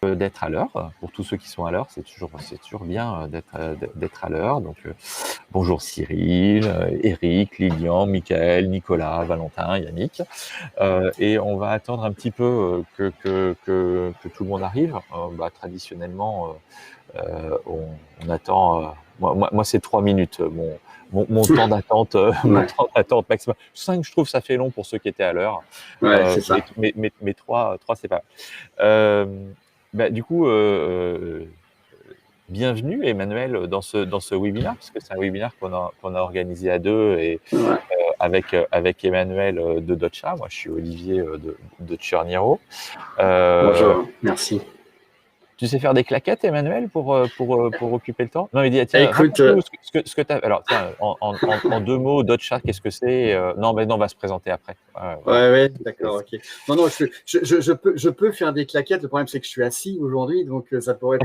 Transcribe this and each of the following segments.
d'être à l'heure. Pour tous ceux qui sont à l'heure, c'est toujours bien d'être à l'heure. Donc, bonjour Cyril, Eric, Lilian, Michael, Nicolas, Valentin, Yannick. Et on va attendre un petit peu que tout le monde arrive. Traditionnellement, on attend. Moi, c'est 3 minutes. Mon temps d'attente, mon temps d'attente maximum. 5, je trouve, ça fait long pour ceux qui étaient à l'heure. Ouais, c'est ça. Mais 3, c'est pas mal. Du coup, bienvenue Emmanuel dans ce webinaire, parce que c'est un webinaire qu'on a organisé à deux et Ouais. avec Emmanuel de Dotcha. Moi, je suis Olivier de Cherniro. Bonjour, merci. Tu sais faire des claquettes, Emmanuel, pour occuper le temps? Non, mais dis, tiens, Écoute, raconte-nous ce que tu as. Alors, tiens, en 2 mots, Dotcha, qu'est-ce que c'est? Non, on va se présenter après. ouais, d'accord, ok. Non, je peux faire des claquettes. Le problème, c'est que je suis assis aujourd'hui, donc ça pourrait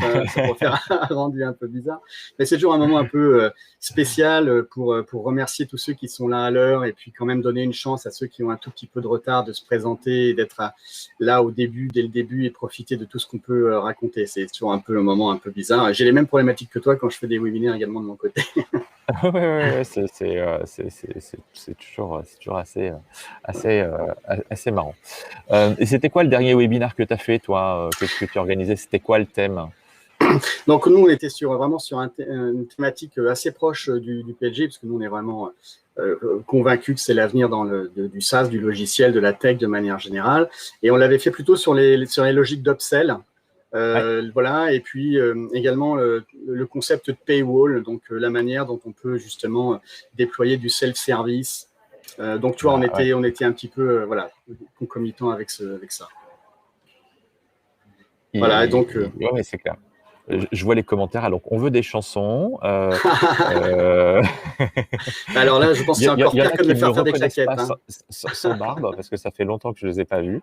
faire un rendu un peu bizarre. Mais c'est toujours un moment un peu spécial pour remercier tous ceux qui sont là à l'heure et puis quand même donner une chance à ceux qui ont un tout petit peu de retard de se présenter et d'être là dès le début et profiter de tout ce qu'on peut raconter. C'est toujours un peu un moment un peu bizarre. J'ai les mêmes problématiques que toi quand je fais des webinaires également de mon côté. Ouais, c'est toujours assez marrant. Et c'était quoi le dernier webinaire que tu as fait, toi, que tu organisais? C'était quoi le thème? Donc, nous, on était vraiment sur une thématique assez proche du PLG, parce que nous, on est vraiment convaincus que c'est l'avenir du SaaS, du logiciel, de la tech de manière générale. Et on l'avait fait plutôt sur les logiques d'upsell. Voilà, et puis également le concept de paywall, donc la manière dont on peut justement déployer du self-service. Donc, tu vois, on était un petit peu concomitant avec ça. Voilà, et donc. Ouais, c'est clair. Je vois les commentaires. Alors, on veut des chansons. Alors là, je pense que c'est encore pire que de me faire des claquettes. Sans barbe, parce que ça fait longtemps que je ne les ai pas vus.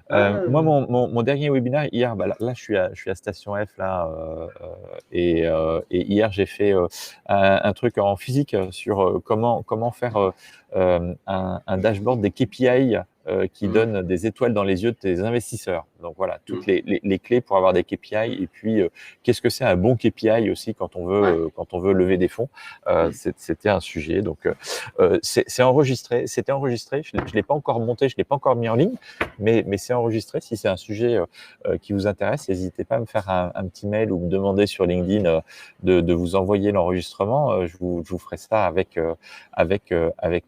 Moi, mon dernier webinaire, hier, là, je suis à Station F, là, et hier, j'ai fait un truc en physique sur comment faire un dashboard des KPI qui donne des étoiles dans les yeux de tes investisseurs. Donc voilà, toutes les clés pour avoir des KPI, et puis qu'est-ce que c'est un bon KPI aussi quand on veut lever des fonds. C'était un sujet. Donc c'était enregistré. Je l'ai pas encore monté, je l'ai pas encore mis en ligne, mais c'est enregistré. Si c'est un sujet qui vous intéresse, n'hésitez pas à me faire un petit mail ou me demander sur LinkedIn de vous envoyer l'enregistrement. Je vous ferai ça avec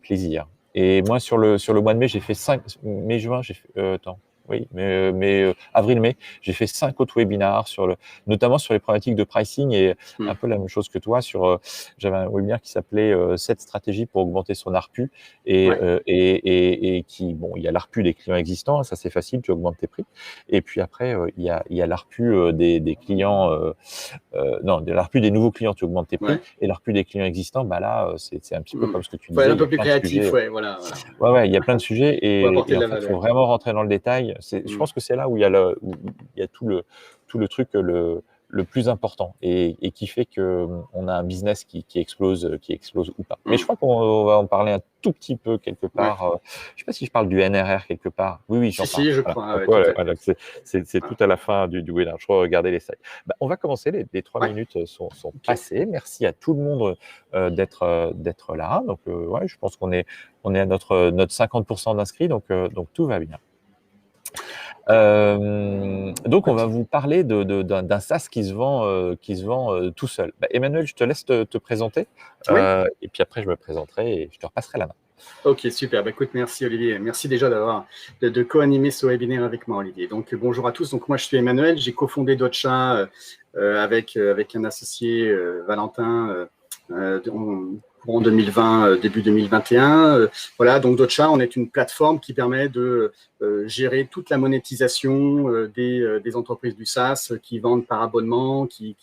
plaisir. Et moi, sur le mois de mai, j'ai fait 5 mai-juin, j'ai fait avril-mai, j'ai fait 5 autres webinaires notamment sur les problématiques de pricing, et un peu la même chose que toi j'avais un webinaire qui s'appelait 7 stratégies pour augmenter son ARPU, et qui, bon, il y a l'ARPU des clients existants, ça c'est facile, tu augmentes tes prix. Et puis après, il y a l'ARPU des clients, de l'ARPU des nouveaux clients, tu augmentes tes prix, et l'ARPU des clients existants, là, c'est un petit peu comme ce que tu disais. Un peu plus créatif, voilà. Ouais, il y a plein de sujets, et en fait, il faut vraiment rentrer dans le détail. Je pense que c'est là où il y a tout le truc le plus important, et qui fait qu'on a un business qui explose ou pas. Mais je crois qu'on va en parler un tout petit peu quelque part. Je sais pas si je parle du NRR quelque part. Oui, j'en parle. Si, je crois. C'est tout à la fin du webinaire. Je regardais les slides. On va commencer. Les 3 minutes sont passées. Merci à tout le monde d'être là. Donc, je pense qu'on est à notre 50% d'inscrits, donc tout va bien. Donc, on va vous parler d'un SaaS qui se vend tout seul. Emmanuel, je te laisse te présenter, et puis après, je me présenterai et je te repasserai la main. Ok, super. Écoute, merci Olivier. Merci déjà de co-animer ce webinaire avec moi, Olivier. Donc, bonjour à tous. Donc, moi, je suis Emmanuel. J'ai cofondé Dotcha avec un associé, Valentin, en 2020, début 2021. Voilà, donc Dotcha, on est une plateforme qui permet de gérer toute la monétisation des entreprises du SaaS qui vendent par abonnement, qui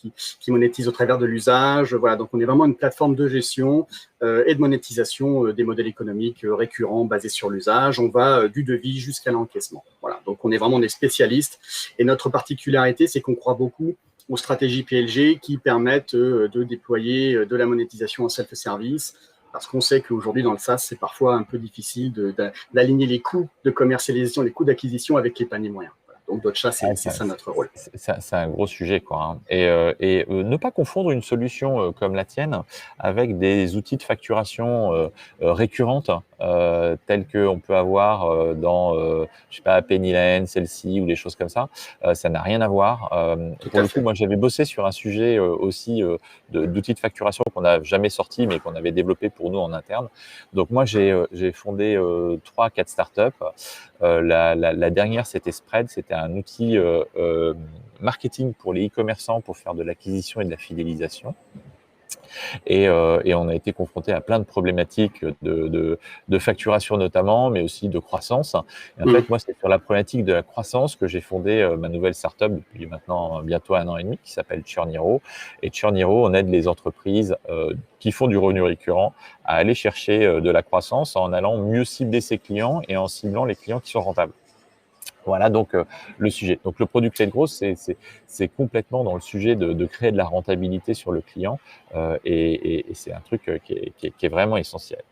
monétisent au travers de l'usage. Voilà, donc on est vraiment une plateforme de gestion et de monétisation des modèles économiques récurrents basés sur l'usage. On va du devis jusqu'à l'encaissement. Voilà, donc on est vraiment des spécialistes. Et notre particularité, c'est qu'on croit beaucoup aux stratégies PLG qui permettent de déployer de la monétisation en self-service, parce qu'on sait qu'aujourd'hui, dans le SaaS, c'est parfois un peu difficile d'aligner les coûts de commercialisation, les coûts d'acquisition avec les paniers moyens. Voilà. Donc, Dotcha, c'est ça notre rôle. C'est un gros sujet, quoi, hein. Et ne pas confondre une solution comme la tienne avec des outils de facturation récurrentes, tels qu'on peut avoir dans, je sais pas, Pennylen, Celle-ci ou des choses comme ça. Ça n'a rien à voir. Pour le coup, moi, j'avais bossé sur un sujet aussi d'outils de facturation qu'on n'a jamais sorti, mais qu'on avait développé pour nous en interne. Donc, moi, j'ai fondé 3-4 startups. La dernière, c'était Spread. C'était un outil marketing pour les e-commerçants pour faire de l'acquisition et de la fidélisation. Et on a été confronté à plein de problématiques de facturation notamment, mais aussi de croissance. Et en fait, moi, c'est sur la problématique de la croissance que j'ai fondé ma nouvelle startup depuis maintenant bientôt 1 an et demi, qui s'appelle Churniro. Et Churniro, on aide les entreprises qui font du revenu récurrent à aller chercher de la croissance en allant mieux cibler ses clients et en ciblant les clients qui sont rentables. Voilà donc le sujet. Donc le product-led growth, c'est complètement dans le sujet de créer de la rentabilité sur le client et c'est un truc qui est vraiment essentiel.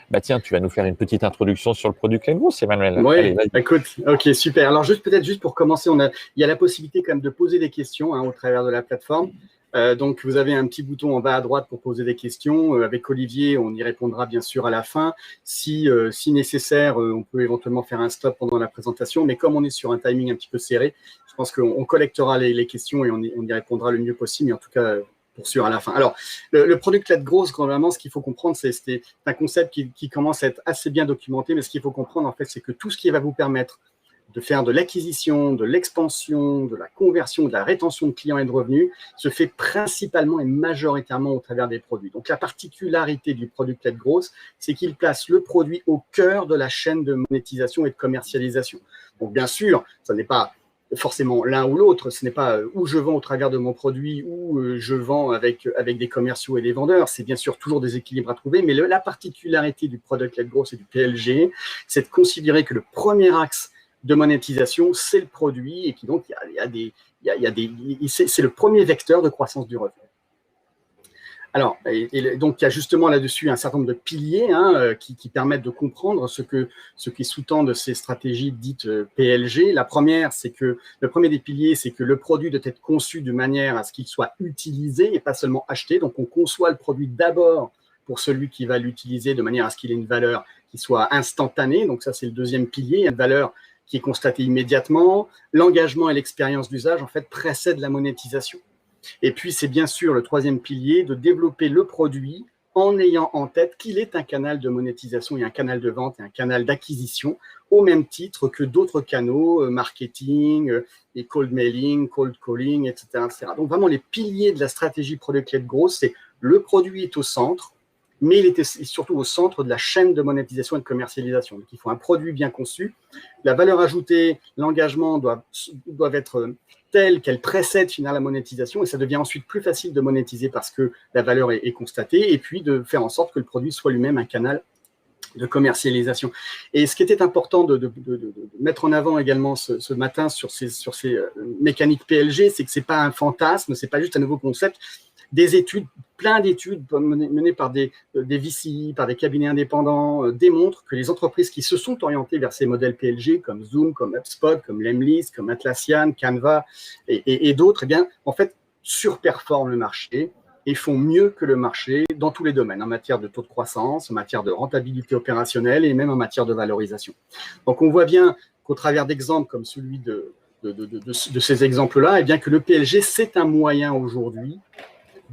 Bah tiens, tu vas nous faire une petite introduction sur le product-led growth, Emmanuel. Oui, allez, écoute, ok, super. Alors peut-être juste pour commencer, il y a la possibilité quand même de poser des questions au travers de la plateforme. Donc, vous avez un petit bouton en bas à droite pour poser des questions. Avec Olivier, on y répondra bien sûr à la fin. Si nécessaire, on peut éventuellement faire un stop pendant la présentation. Mais comme on est sur un timing un petit peu serré, je pense qu'on collectera les questions et on y répondra le mieux possible. Mais en tout cas, pour sûr à la fin. Alors, le product-led growth, vraiment, ce qu'il faut comprendre, c'est un concept qui commence à être assez bien documenté. Mais ce qu'il faut comprendre, en fait, c'est que tout ce qui va vous permettre de faire de l'acquisition, de l'expansion, de la conversion, de la rétention de clients et de revenus, se fait principalement et majoritairement au travers des produits. Donc, la particularité du product-led growth, c'est qu'il place le produit au cœur de la chaîne de monétisation et de commercialisation. Donc, bien sûr, ça n'est pas forcément l'un ou l'autre, ce n'est pas où je vends au travers de mon produit ou je vends avec des commerciaux et des vendeurs, c'est bien sûr toujours des équilibres à trouver, mais la particularité du product-led growth et du PLG, c'est de considérer que le premier axe de monétisation, c'est le produit et qui donc c'est le premier vecteur de croissance du revenu. Alors, donc il y a justement là-dessus un certain nombre de piliers qui permettent de comprendre ce qui sous-tend de ces stratégies dites PLG. La première, c'est que le premier des piliers, c'est que le produit doit être conçu de manière à ce qu'il soit utilisé et pas seulement acheté. Donc, on conçoit le produit d'abord pour celui qui va l'utiliser de manière à ce qu'il ait une valeur qui soit instantanée. Donc, ça, c'est le deuxième pilier, une valeur qui est constatée immédiatement. L'engagement et l'expérience d'usage, en fait, précèdent la monétisation. Et puis, c'est bien sûr le troisième pilier de développer le produit en ayant en tête qu'il est un canal de monétisation et un canal de vente et un canal d'acquisition au même titre que d'autres canaux, marketing, et cold mailing, cold calling, etc., etc. Donc, vraiment, les piliers de la stratégie product-led growth, c'est le produit est au centre, mais il est surtout au centre de la chaîne de monétisation et de commercialisation. Donc, il faut un produit bien conçu. La valeur ajoutée, l'engagement doivent être telles qu'elles précèdent finalement la monétisation et ça devient ensuite plus facile de monétiser parce que la valeur est constatée et puis de faire en sorte que le produit soit lui-même un canal de commercialisation. Et ce qui était important de mettre en avant également ce matin sur ces mécaniques PLG, c'est que ce n'est pas un fantasme, ce n'est pas juste un nouveau concept. Des études, plein d'études menées par des VC, par des cabinets indépendants, démontrent que les entreprises qui se sont orientées vers ces modèles PLG, comme Zoom, comme HubSpot, comme Lemlist, comme Atlassian, Canva et d'autres, eh bien, en fait, surperforment le marché et font mieux que le marché dans tous les domaines, en matière de taux de croissance, en matière de rentabilité opérationnelle et même en matière de valorisation. Donc, on voit bien qu'au travers d'exemples comme celui de ces exemples-là, eh bien, que le PLG, c'est un moyen aujourd'hui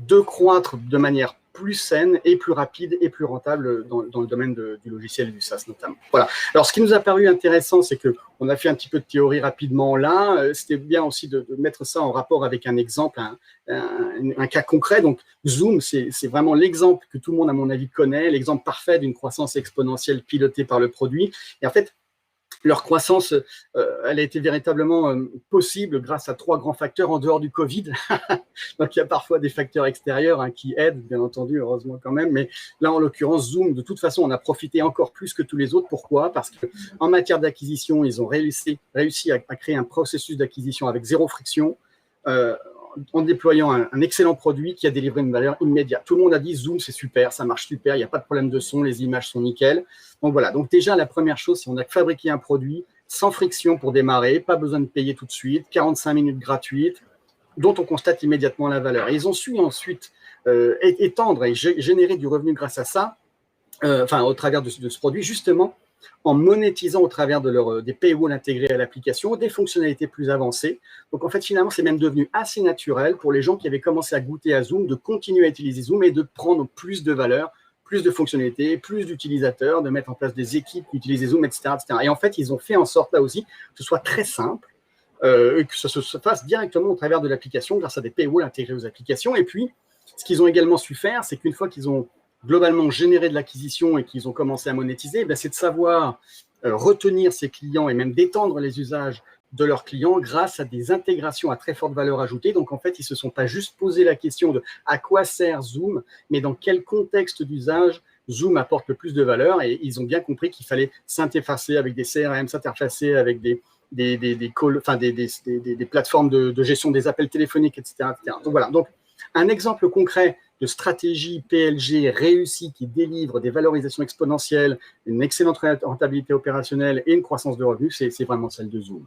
de croître de manière plus saine et plus rapide et plus rentable dans le domaine du logiciel et du SaaS notamment. Voilà. Alors, ce qui nous a paru intéressant, c'est qu'on a fait un petit peu de théorie rapidement là. C'était bien aussi de mettre ça en rapport avec un exemple, un cas concret. Donc, Zoom, c'est vraiment l'exemple que tout le monde, à mon avis, connaît, l'exemple parfait d'une croissance exponentielle pilotée par le produit. Et en fait, leur croissance, elle a été véritablement possible grâce à 3 grands facteurs en dehors du Covid. Donc, il y a parfois des facteurs extérieurs qui aident, bien entendu, heureusement quand même. Mais là, en l'occurrence, Zoom, de toute façon, on a profité encore plus que tous les autres. Pourquoi ? Parce qu'en matière d'acquisition, ils ont réussi à créer un processus d'acquisition avec 0 friction, en déployant un excellent produit qui a délivré une valeur immédiate. Tout le monde a dit Zoom, c'est super, ça marche super, il n'y a pas de problème de son, les images sont nickel. Donc voilà, donc déjà la première chose, si on a fabriqué un produit, sans friction pour démarrer, pas besoin de payer tout de suite, 45 minutes gratuites, dont on constate immédiatement la valeur. Et ils ont su ensuite étendre et générer du revenu grâce à ça, au travers de ce produit, justement, en monétisant au travers des paywalls intégrés à l'application, des fonctionnalités plus avancées. Donc, en fait, finalement, c'est même devenu assez naturel pour les gens qui avaient commencé à goûter à Zoom de continuer à utiliser Zoom et de prendre plus de valeur, plus de fonctionnalités, plus d'utilisateurs, de mettre en place des équipes qui utilisent Zoom, etc., etc. Et en fait, ils ont fait en sorte, là aussi, que ce soit très simple, que ça se fasse directement au travers de l'application grâce à des paywalls intégrés aux applications. Et puis, ce qu'ils ont également su faire, c'est qu'une fois qu'ils ont globalement généré de l'acquisition et qu'ils ont commencé à monétiser, c'est de savoir retenir ces clients et même d'étendre les usages de leurs clients grâce à des intégrations à très forte valeur ajoutée. Donc, en fait, ils ne se sont pas juste posé la question de à quoi sert Zoom, mais dans quel contexte d'usage Zoom apporte le plus de valeur. Et ils ont bien compris qu'il fallait s'interfacer avec des CRM, s'interfacer avec des plateformes de gestion des appels téléphoniques, etc. Donc, voilà. Donc, un exemple concret de stratégie PLG réussie qui délivre des valorisations exponentielles, une excellente rentabilité opérationnelle et une croissance de revenus, c'est vraiment celle de Zoom.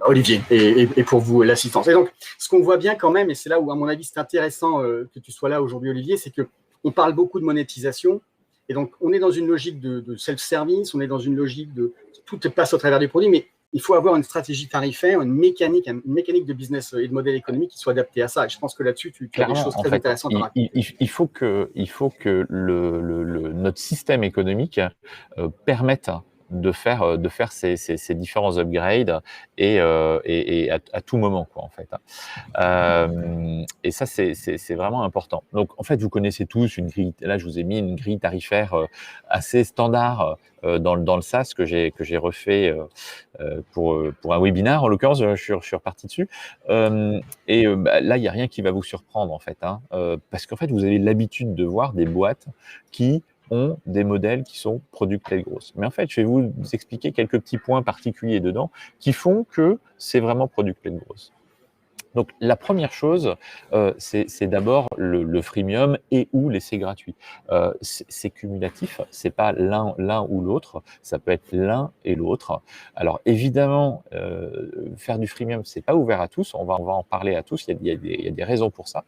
Olivier, et pour vous, l'assistance. Et donc, ce qu'on voit bien quand même, et c'est là où, à mon avis, c'est intéressant que tu sois là aujourd'hui, Olivier, c'est qu'on parle beaucoup de monétisation. Et donc, on est dans une logique de self-service, on est dans une logique de tout passe au travers du produit, mais il faut avoir une stratégie tarifaire, une mécanique de business et de modèle économique qui soit adaptée à ça. Et je pense que là-dessus, tu as des choses très intéressantes à raconter. Il faut que notre système économique permette de faire ces différents upgrades et à tout moment, quoi, en fait. Et ça, c'est vraiment important. Donc, en fait, vous connaissez tous une grille. Là, je vous ai mis une grille tarifaire assez standard dans le SaaS que j'ai refait pour un webinaire. En l'occurrence, je suis reparti dessus. Là, il n'y a rien qui va vous surprendre, en fait, parce qu'en fait, vous avez l'habitude de voir des boîtes qui ont des modèles qui sont product-led growth. Mais en fait, je vais vous expliquer quelques petits points particuliers dedans qui font que c'est vraiment product-led growth. Donc, la première chose, c'est d'abord le freemium et ou l'essai gratuit. C'est cumulatif, c'est pas l'un ou l'autre, ça peut être l'un et l'autre. Alors, évidemment, faire du freemium, c'est pas ouvert à tous, on va en parler à tous, il y a des raisons pour ça.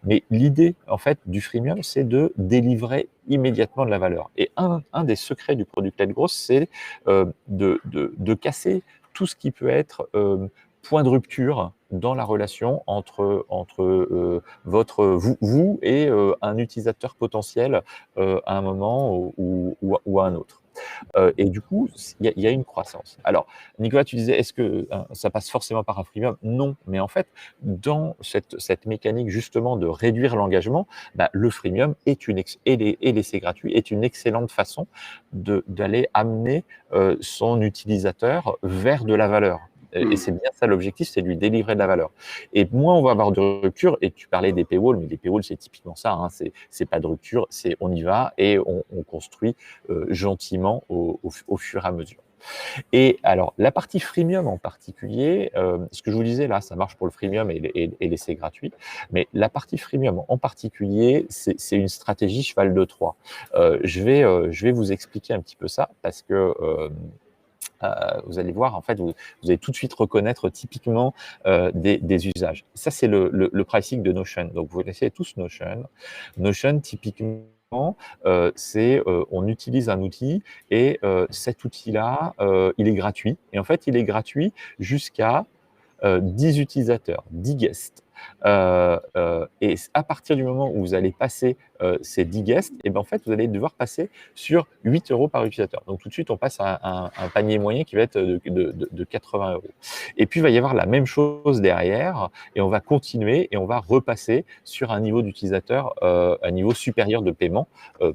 Mais l'idée, en fait, du freemium, c'est de délivrer immédiatement de la valeur. Et un des secrets du product-led growth, c'est de casser tout ce qui peut être point de rupture dans la relation entre vous et un utilisateur potentiel à un moment ou à un autre. Et du coup, il y a une croissance. Alors, Nicolas, tu disais, est-ce que ça passe forcément par un freemium? Non, mais en fait, dans cette mécanique justement de réduire l'engagement, le freemium et l'essai gratuit est une excellente façon d'aller amener son utilisateur vers de la valeur. Et c'est bien ça l'objectif, c'est de lui délivrer de la valeur. Et moins on va avoir de rupture, et tu parlais des paywalls, mais les paywalls, c'est typiquement ça, c'est pas de rupture, c'est on y va et on construit gentiment au fur et à mesure. Et alors, la partie freemium en particulier, ce que je vous disais là, ça marche pour le freemium et l'essai gratuit, mais la partie freemium en particulier, c'est une stratégie cheval de Troie. Je vais vous expliquer un petit peu ça parce que vous allez voir, en fait, vous allez tout de suite reconnaître typiquement des usages. Ça, c'est le pricing de Notion. Donc, vous connaissez tous Notion. Notion, typiquement, on utilise un outil et cet outil-là, il est gratuit. Et en fait, il est gratuit jusqu'à 10 utilisateurs, 10 guests. Et à partir du moment où vous allez passer ces 10 guests, et en fait, vous allez devoir passer sur 8 € par utilisateur. Donc, tout de suite, on passe à un panier moyen qui va être de 80 €. Et puis, il va y avoir la même chose derrière, et on va continuer et on va repasser sur un niveau d'utilisateur, un niveau supérieur de paiement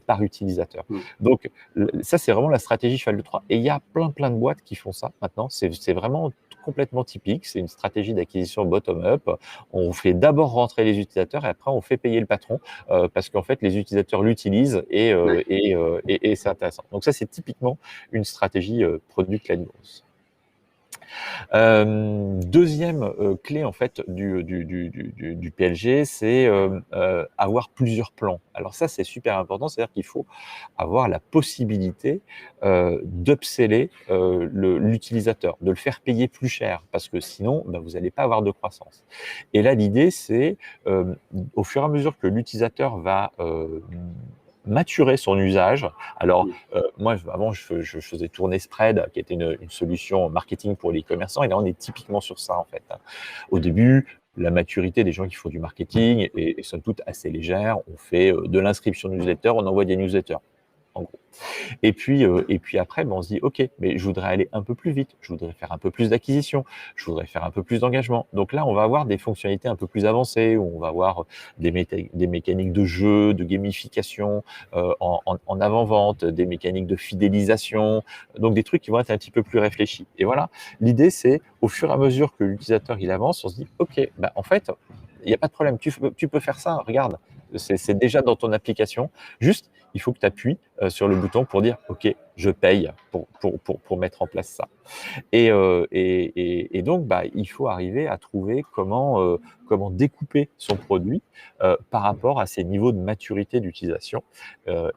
par utilisateur. Donc, ça, c'est vraiment la stratégie cheval de Troie. Et il y a plein de boîtes qui font ça maintenant. C'est vraiment complètement typique. C'est une stratégie d'acquisition bottom-up. On fait d'abord rentrer les utilisateurs et après on fait payer le patron parce qu'en fait les utilisateurs l'utilisent et c'est intéressant. Donc ça, c'est typiquement une stratégie product-led growth. Deuxième clé en fait du PLG, c'est avoir plusieurs plans. Alors ça, c'est super important, c'est-à-dire qu'il faut avoir la possibilité d'upseller l'utilisateur, de le faire payer plus cher, parce que sinon, ben, vous n'allez pas avoir de croissance. Et là, l'idée, c'est au fur et à mesure que l'utilisateur va maturer son usage. Alors, moi, avant, je faisais tourner Spread, qui était une solution marketing pour les commerçants, et là, on est typiquement sur ça, en fait. Au début, la maturité des gens qui font du marketing est somme toute assez légère. On fait de l'inscription newsletter, on envoie des newsletters, en gros. Et puis après, ben, on se dit, OK, mais je voudrais aller un peu plus vite, je voudrais faire un peu plus d'acquisition, je voudrais faire un peu plus d'engagement. Donc là, on va avoir des fonctionnalités un peu plus avancées, où on va avoir des mécaniques de jeu, de gamification en avant-vente, des mécaniques de fidélisation, donc des trucs qui vont être un petit peu plus réfléchis. Et voilà, l'idée, c'est au fur et à mesure que l'utilisateur il avance, on se dit, OK, ben, en fait, il n'y a pas de problème, tu peux faire ça, regarde, c'est déjà dans ton application, juste il faut que tu appuies sur le bouton pour dire OK, je paye pour mettre en place ça. Et donc, bah, il faut arriver à trouver comment découper son produit par rapport à ses niveaux de maturité d'utilisation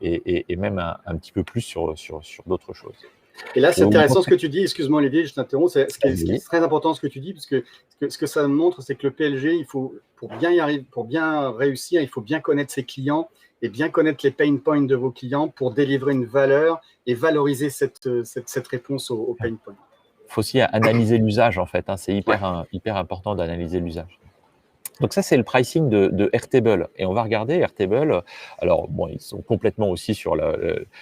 et même un petit peu plus sur d'autres choses. Et là, c'est intéressant ce que tu dis. Excuse-moi, Olivier, je t'interromps. Ce qui est très important, ce que tu dis, parce que ce que ça montre, c'est que le PLG, il faut, pour bien y arriver, pour bien réussir, il faut bien connaître ses clients et bien connaître les pain points de vos clients pour délivrer une valeur et valoriser cette réponse aux pain points. Il faut aussi analyser l'usage, en fait. Hein. C'est hyper important d'analyser l'usage. Donc ça, c'est le pricing de Airtable. Et on va regarder Airtable. Alors, bon, ils sont complètement aussi sur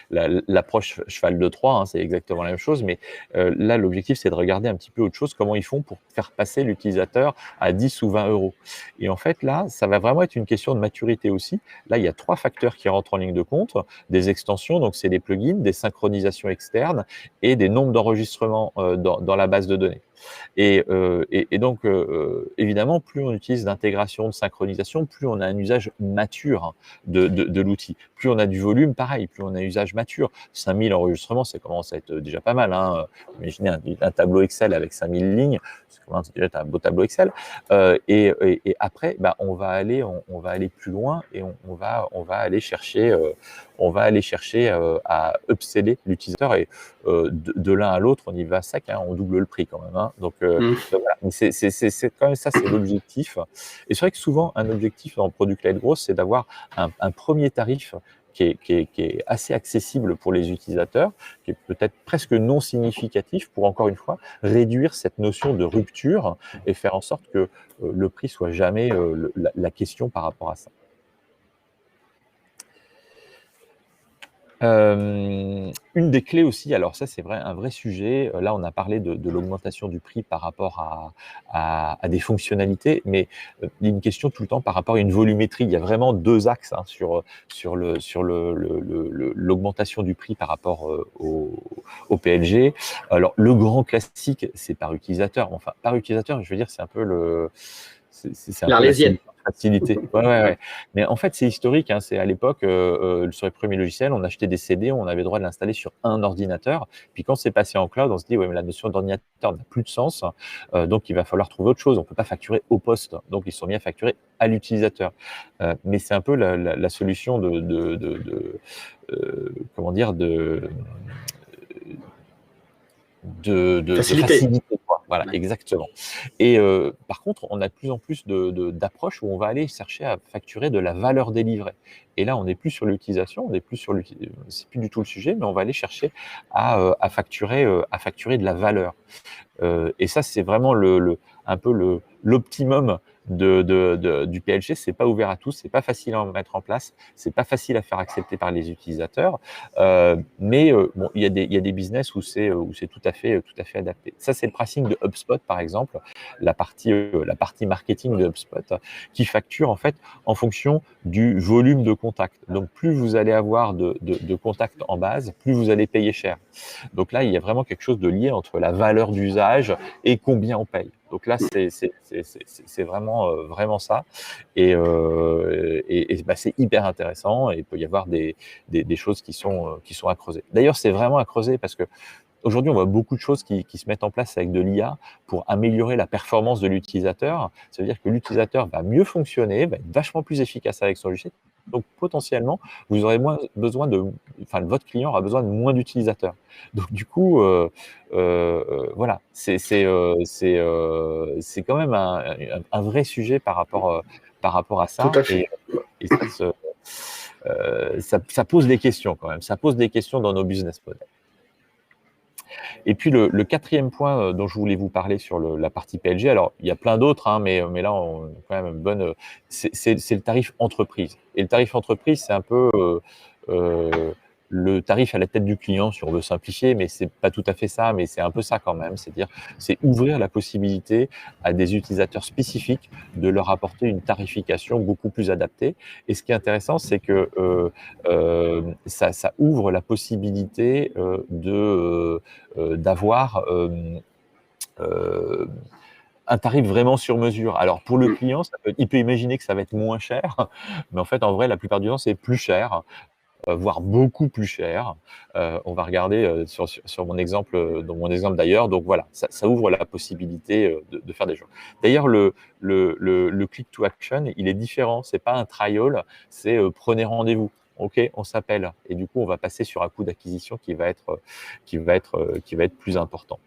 l'approche cheval de Troie, hein, c'est exactement la même chose. Mais là, l'objectif, c'est de regarder un petit peu autre chose, comment ils font pour faire passer l'utilisateur à 10 ou 20 euros. Et en fait, là, ça va vraiment être une question de maturité aussi. Là, il y a 3 facteurs qui rentrent en ligne de compte. Des extensions, donc c'est des plugins, des synchronisations externes et des nombres d'enregistrements dans la base de données. Et donc, évidemment, plus on utilise d'intégration, de synchronisation, plus on a un usage mature de l'outil. Plus on a du volume, pareil, plus on a un usage mature. 5000 enregistrements, ça commence à être déjà pas mal. Hein. Imaginez un tableau Excel avec 5000 lignes, c'est déjà un beau tableau Excel. Et après, bah, on va aller plus loin et on va aller chercher à upseller l'utilisateur. Et de l'un à l'autre, on y va sec, hein, on double le prix quand même. Hein. Donc voilà, c'est quand même ça, c'est l'objectif. Et c'est vrai que souvent, un objectif dans le product-led growth, c'est d'avoir un premier tarif qui est assez accessible pour les utilisateurs, qui est peut-être presque non significatif pour, encore une fois, réduire cette notion de rupture et faire en sorte que le prix soit jamais la question par rapport à ça. Une des clés aussi, alors ça c'est un vrai sujet, là on a parlé de l'augmentation du prix par rapport à des fonctionnalités, mais il y a une question tout le temps par rapport à une volumétrie. Il y a vraiment 2 axes hein, sur l'augmentation du prix par rapport au PLG. Alors le grand classique, c'est par utilisateur. Enfin, par utilisateur, je veux dire, c'est un peu c'est un peu la facilité. Ouais. Mais en fait, c'est historique. Hein. C'est à l'époque, sur les premiers logiciels, on achetait des CD, on avait le droit de l'installer sur un ordinateur. Puis quand c'est passé en cloud, on se dit, ouais, mais la notion d'ordinateur n'a plus de sens. Donc, il va falloir trouver autre chose. On ne peut pas facturer au poste. Donc, ils sont mis à facturer à l'utilisateur. Mais c'est un peu la solution comment dire, de facilité. Voilà, ouais. Exactement. Et par contre, on a de plus en plus d'approches où on va aller chercher à facturer de la valeur délivrée. Et là, on n'est plus sur l'utilisation, c'est plus du tout le sujet, mais on va aller chercher à facturer de la valeur. Et ça, c'est vraiment un peu l'optimum du PLG. C'est pas ouvert à tous, c'est pas facile à mettre en place, c'est pas facile à faire accepter par les utilisateurs. Mais bon, il y a des business où c'est tout à fait adapté. Ça, c'est le pricing de HubSpot, par exemple, la partie marketing de HubSpot, qui facture en fait en fonction du volume de contacts. Donc, plus vous allez avoir de contacts en base, plus vous allez payer cher. Donc là, il y a vraiment quelque chose de lié entre la valeur d'usage et combien on paye. Donc là, c'est vraiment ça. Et bah, c'est hyper intéressant et il peut y avoir des choses qui sont à creuser. D'ailleurs, c'est vraiment à creuser parce que Aujourd'hui, on voit beaucoup de choses qui se mettent en place avec de l'IA pour améliorer la performance de l'utilisateur. Ça veut dire que l'utilisateur va mieux fonctionner, va être vachement plus efficace avec son logiciel. Donc, potentiellement, vous aurez moins besoin enfin, votre client aura besoin de moins d'utilisateurs. Donc, du coup, voilà, c'est quand même un vrai sujet par rapport à Tout ça. à fait. Et ça pose des questions quand même. Ça pose des questions dans nos business models. Et puis le quatrième point dont je voulais vous parler sur la partie PLG, alors il y a plein d'autres, hein, mais là on a quand même une bonne. C'est le tarif entreprise. Et le tarif entreprise, c'est un peu le tarif à la tête du client, si on veut simplifier, mais c'est pas tout à fait ça, mais c'est un peu ça quand même. C'est-à-dire, c'est ouvrir la possibilité à des utilisateurs spécifiques de leur apporter une tarification beaucoup plus adaptée. Et ce qui est intéressant, c'est que ça ouvre la possibilité d'avoir un tarif vraiment sur mesure. Alors pour le client, il peut imaginer que ça va être moins cher, mais en fait, en vrai, la plupart du temps, c'est plus cher, voire beaucoup plus cher. On va regarder sur mon exemple, dans mon exemple d'ailleurs. Donc voilà, ça ouvre la possibilité de faire des choses. D'ailleurs, le click to action, il est différent. C'est pas un trial, c'est prenez rendez-vous. OK, on s'appelle. Et du coup, on va passer sur un coût d'acquisition qui va être plus important.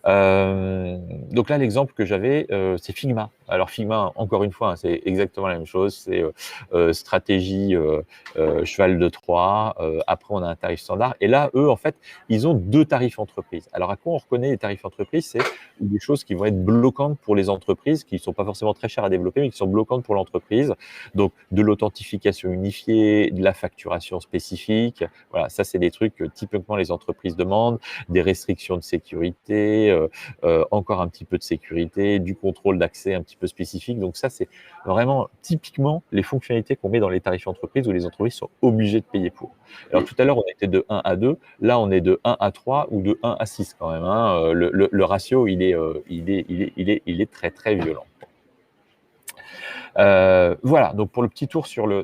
Donc là, l'exemple que j'avais, c'est Figma. Alors Figma, encore une fois, hein, c'est exactement la même chose. C'est stratégie cheval de Troie. Après, on a un tarif standard. Et là, eux, en fait, ils ont 2 tarifs entreprises. Alors à quoi on reconnaît les tarifs entreprises? C'est des choses qui vont être bloquantes pour les entreprises, qui ne sont pas forcément très chères à développer, mais qui sont bloquantes pour l'entreprise. Donc de l'authentification unifiée, de la facturation spécifique. Voilà, ça, c'est des trucs que typiquement les entreprises demandent. Des restrictions de sécurité, encore un petit peu de sécurité, du contrôle d'accès un petit peu spécifique. Donc ça, c'est vraiment typiquement les fonctionnalités qu'on met dans les tarifs entreprises où les entreprises sont obligées de payer pour. Alors tout à l'heure, on était de 1 à 2, là on est de 1 à 3 ou de 1 à 6 quand même, hein. Le ratio, il est très très violent. Voilà, donc pour le petit tour sur les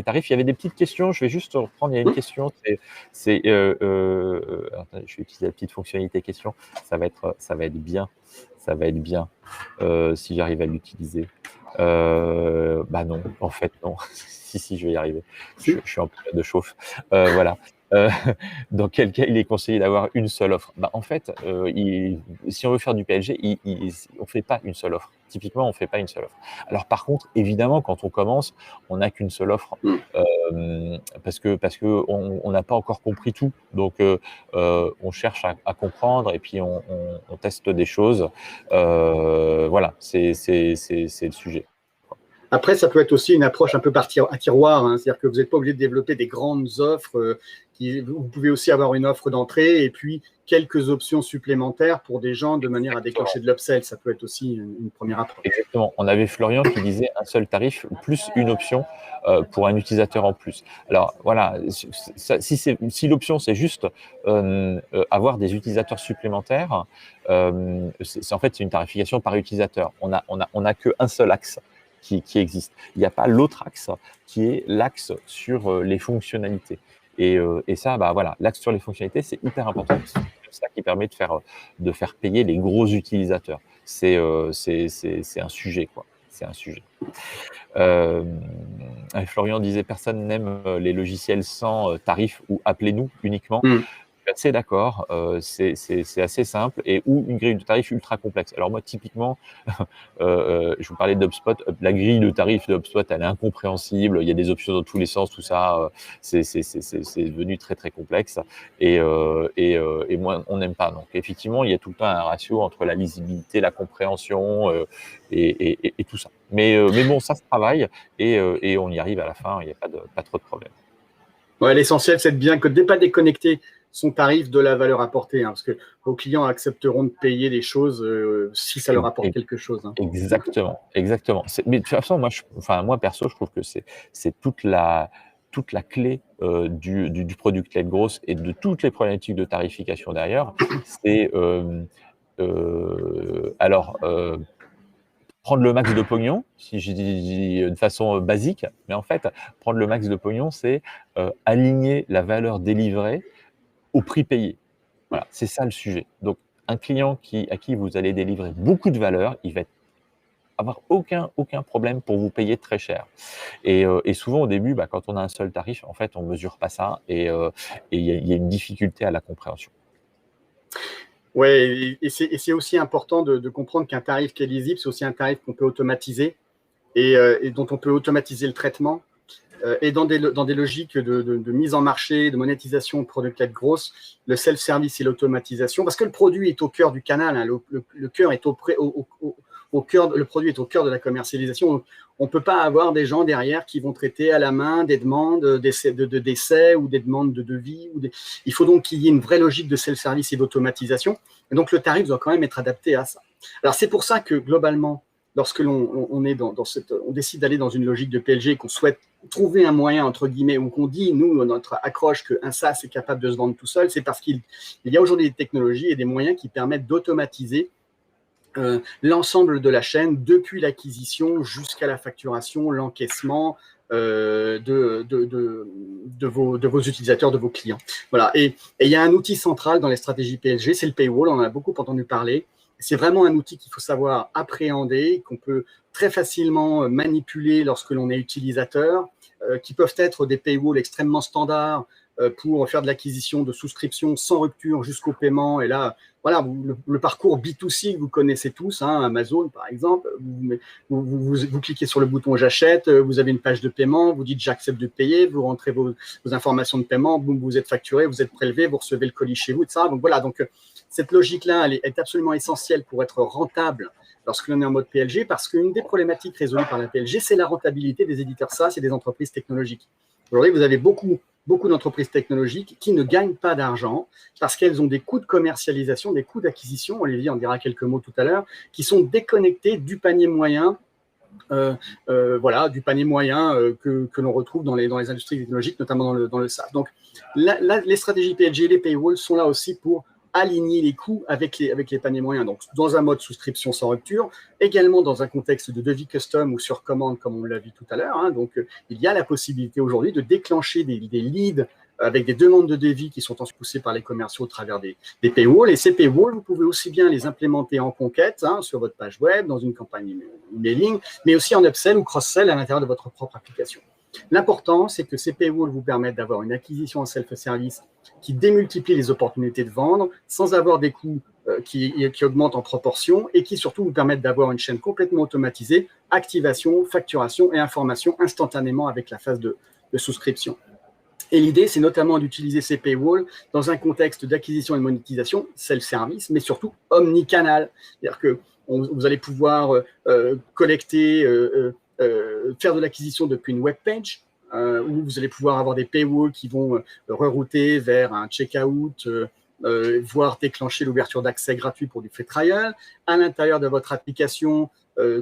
tarifs, il y avait des petites questions. Je vais juste reprendre. Il y a une question. Attendez, je vais utiliser la petite fonctionnalité question. Ça va être bien. Ça va être bien si j'arrive à l'utiliser. Bah non, en fait non. Si, je vais y arriver. Je suis en période de chauffe. Voilà. Dans quel cas il est conseillé d'avoir une seule offre? Bah, en fait, si on veut faire du PLG, on ne fait pas une seule offre. Typiquement, on ne fait pas une seule offre. Alors par contre, évidemment, quand on commence, on n'a qu'une seule offre parce que on n'a pas encore compris tout. Donc, on cherche à comprendre et puis on teste des choses. Voilà, c'est le sujet. Après, ça peut être aussi une approche un peu à tiroir, hein, c'est-à-dire que vous n'êtes pas obligé de développer des grandes offres. Vous pouvez aussi avoir une offre d'entrée et puis quelques options supplémentaires pour des gens de manière à déclencher de l'upsell. Ça peut être aussi une première approche. Exactement. On avait Florian qui disait un seul tarif plus une option pour un utilisateur en plus. Alors voilà, si l'option c'est juste avoir des utilisateurs supplémentaires, en fait c'est une tarification par utilisateur. On a qu'un seul axe qui existe. Il n'y a pas l'autre axe qui est l'axe sur les fonctionnalités. Et ça, bah voilà, l'axe sur les fonctionnalités, c'est hyper important. C'est ça qui permet de faire payer les gros utilisateurs. C'est un sujet, quoi. C'est un sujet. Florian disait personne n'aime les logiciels sans tarif ou appelez-nous uniquement. Je suis assez d'accord, c'est assez simple ou une grille de tarifs ultra complexe. Alors moi, typiquement, je vous parlais d'HubSpot, la grille de tarifs de HubSpot, elle est incompréhensible, il y a des options dans tous les sens, tout ça, c'est devenu très très complexe et moi, on n'aime pas. Donc effectivement, il y a tout le temps un ratio entre la lisibilité, la compréhension et tout ça. Mais bon, ça se travaille et on y arrive à la fin, il n'y a pas trop de problème. Ouais, l'essentiel, c'est de bien que pas déconnecter son tarif de la valeur apportée, hein, parce que vos clients accepteront de payer des choses si ça leur apporte quelque chose. Hein. Exactement. Mais de toute façon, moi perso, je trouve que c'est toute la clé du product-led growth et de toutes les problématiques de tarification derrière. C'est prendre le max de pognon, si je dis de façon basique, mais en fait, prendre le max de pognon, c'est aligner la valeur délivrée au prix payé. Voilà, c'est ça le sujet. Donc, un client à qui vous allez délivrer beaucoup de valeur, il va avoir aucun problème pour vous payer très cher. Et souvent au début, quand on a un seul tarif, en fait, on mesure pas ça et il y a une difficulté à la compréhension. Ouais, et c'est aussi important de comprendre qu'un tarif qui est lisible, c'est aussi un tarif qu'on peut automatiser et dont on peut automatiser le traitement. Et dans des logiques de mise en marché, de monétisation de product led growth, le self-service et l'automatisation, parce que le produit est au cœur du canal, hein, le cœur est au cœur, le produit est au cœur de la commercialisation. On ne peut pas avoir des gens derrière qui vont traiter à la main des demandes de décès ou des demandes de devis. Il faut donc qu'il y ait une vraie logique de self-service et d'automatisation. Et donc, le tarif doit quand même être adapté à ça. Alors, c'est pour ça que, globalement, lorsque on décide d'aller dans une logique de PLG, qu'on souhaite trouver un moyen, entre guillemets, ou qu'on dit, nous, notre accroche, qu'un SaaS est capable de se vendre tout seul, c'est parce qu'il y a aujourd'hui des technologies et des moyens qui permettent d'automatiser l'ensemble de la chaîne, depuis l'acquisition jusqu'à la facturation, l'encaissement de vos utilisateurs, de vos clients. Voilà. Et il y a un outil central dans les stratégies PLG, c'est le paywall, on en a beaucoup entendu parler. C'est vraiment un outil qu'il faut savoir appréhender, qu'on peut très facilement manipuler lorsque l'on est utilisateur, qui peuvent être des paywalls extrêmement standards pour faire de l'acquisition de souscriptions sans rupture jusqu'au paiement. Et là, voilà, le parcours B2C que vous connaissez tous, hein, Amazon par exemple, vous cliquez sur le bouton « J'achète », vous avez une page de paiement, vous dites « J'accepte de payer », vous rentrez vos informations de paiement, boum, vous êtes facturé, vous êtes prélevé, vous recevez le colis chez vous, etc. Donc voilà, donc cette logique-là, elle est absolument essentielle pour être rentable lorsque l'on est en mode PLG, parce qu'une des problématiques résolues par la PLG, c'est la rentabilité des éditeurs SaaS et des entreprises technologiques. Aujourd'hui, vous avez beaucoup d'entreprises technologiques qui ne gagnent pas d'argent parce qu'elles ont des coûts de commercialisation, des coûts d'acquisition, Olivier en dira quelques mots tout à l'heure, qui sont déconnectés du panier moyen, du panier moyen que l'on retrouve dans les industries technologiques, notamment dans le SaaS. Donc, les stratégies PLG, les paywalls sont là aussi pour aligner les coûts avec les paniers moyens. Donc, dans un mode souscription sans rupture, également dans un contexte de devis custom ou sur commande, comme on l'a vu tout à l'heure. Hein. Donc, il y a la possibilité aujourd'hui de déclencher des leads avec des demandes de devis qui sont poussées par les commerciaux au travers des paywalls. Et ces paywalls, vous pouvez aussi bien les implémenter en conquête, hein, sur votre page web, dans une campagne emailing, mais aussi en upsell ou cross-sell à l'intérieur de votre propre application. L'important, c'est que ces paywalls vous permettent d'avoir une acquisition en self-service qui démultiplie les opportunités de vendre sans avoir des coûts qui augmentent en proportion et qui surtout vous permettent d'avoir une chaîne complètement automatisée, activation, facturation et information instantanément avec la phase de souscription. Et l'idée, c'est notamment d'utiliser ces paywalls dans un contexte d'acquisition et de monétisation self-service, mais surtout omnicanal. C'est-à-dire que vous allez pouvoir collecter, faire de l'acquisition depuis une web page, où vous allez pouvoir avoir des paywalls qui vont rerouter vers un checkout, voire déclencher l'ouverture d'accès gratuit pour du free trial, à l'intérieur de votre application,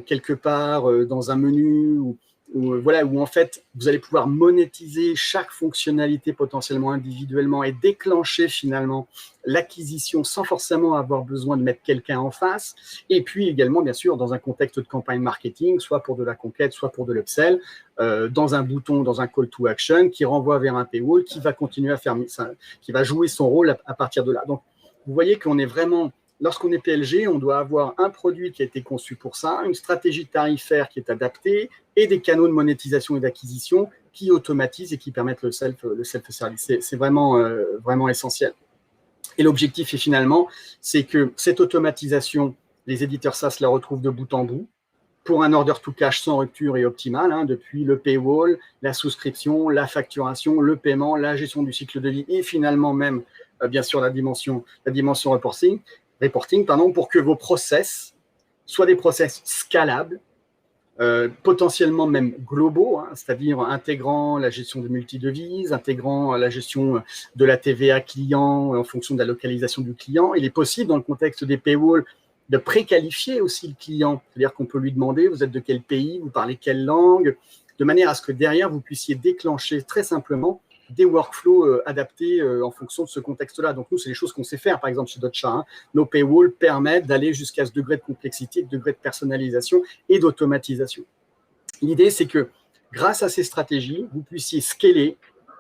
quelque part dans un menu où en fait vous allez pouvoir monétiser chaque fonctionnalité potentiellement individuellement et déclencher finalement l'acquisition sans forcément avoir besoin de mettre quelqu'un en face. Et puis également, bien sûr, dans un contexte de campagne marketing, soit pour de la conquête, soit pour de l'upsell, dans un bouton, dans un call to action qui renvoie vers un paywall qui va continuer à faire ça, qui va jouer son rôle à partir de là. Donc, vous voyez qu'on est vraiment... Lorsqu'on est PLG, on doit avoir un produit qui a été conçu pour ça, une stratégie tarifaire qui est adaptée et des canaux de monétisation et d'acquisition qui automatisent et qui permettent le self-service. C'est vraiment, vraiment essentiel. Et l'objectif, finalement, c'est que cette automatisation, les éditeurs SaaS la retrouvent de bout en bout pour un order to cash sans rupture et optimal, hein, depuis le paywall, la souscription, la facturation, le paiement, la gestion du cycle de vie et finalement même, bien sûr, la dimension reporting, pour que vos process soient des process scalables, potentiellement même globaux, hein, c'est-à-dire intégrant la gestion de multi-devises, intégrant la gestion de la TVA client en fonction de la localisation du client. Il est possible, dans le contexte des paywalls, de préqualifier aussi le client, c'est-à-dire qu'on peut lui demander « vous êtes de quel pays, vous parlez quelle langue ?» de manière à ce que derrière, vous puissiez déclencher très simplement des workflows adaptés en fonction de ce contexte-là. Donc, nous, c'est des choses qu'on sait faire, par exemple, chez Dotcha. Hein. Nos paywalls permettent d'aller jusqu'à ce degré de complexité, de degré de personnalisation et d'automatisation. L'idée, c'est que grâce à ces stratégies, vous puissiez scaler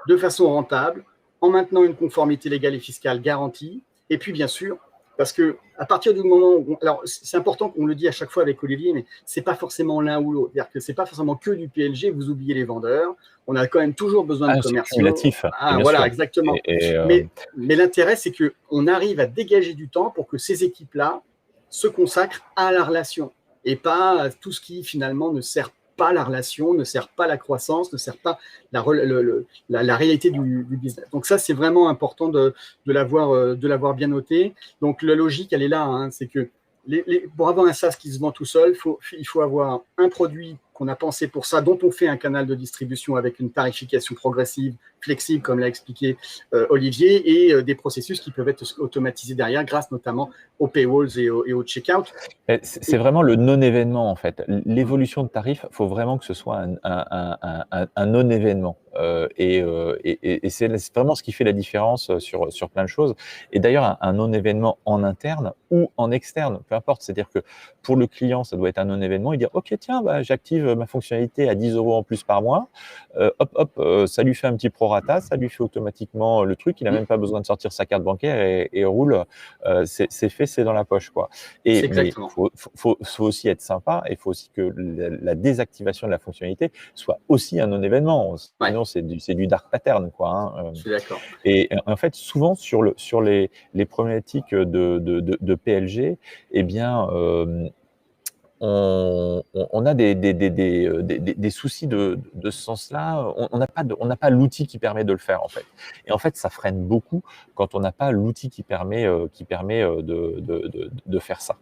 de façon rentable en maintenant une conformité légale et fiscale garantie. Et puis, bien sûr, parce que à partir du moment où, alors c'est important qu'on le dit à chaque fois avec Olivier, mais c'est pas forcément l'un ou l'autre. C'est-à-dire que c'est pas forcément que du PLG. Vous oubliez les vendeurs. On a quand même toujours besoin de C'est commerciaux. cumulatif, Voilà, sûr. exactement. Mais l'intérêt, c'est que on arrive à dégager du temps pour que ces équipes-là se consacrent à la relation et pas à tout ce qui finalement ne sert pas la relation, ne sert pas la croissance, ne sert pas la réalité du business. Donc ça, c'est vraiment important de l'avoir bien noté. Donc la logique, elle est là, hein, c'est que pour avoir un SaaS qui se vend tout seul, il faut avoir un produit qu'on a pensé pour ça, dont on fait un canal de distribution avec une tarification progressive, flexible, comme l'a expliqué Olivier, et des processus qui peuvent être automatisés derrière, grâce notamment aux paywalls et au checkout. C'est vraiment le non-événement, en fait. L'évolution de tarif, il faut vraiment que ce soit un non-événement. Et c'est vraiment ce qui fait la différence sur plein de choses. Et d'ailleurs, un non-événement en interne ou en externe, peu importe. C'est-à-dire que pour le client, ça doit être un non-événement. Il dit, OK, tiens, j'active ma fonctionnalité à 10 € en plus par mois. Ça lui fait un petit prorata, ça lui fait automatiquement le truc. Il n'a même pas besoin de sortir sa carte bancaire et roule. C'est fait, c'est dans la poche, quoi. Mais il faut aussi être sympa et il faut aussi que la désactivation de la fonctionnalité soit aussi un non-événement. Sinon, c'est du dark pattern, quoi. Hein. Je suis d'accord. Et en fait, souvent sur les problématiques de PLG, eh bien, on a des soucis de ce sens-là. On n'a pas l'outil qui permet de le faire, en fait. Et en fait, ça freine beaucoup quand on n'a pas l'outil qui permet de faire ça.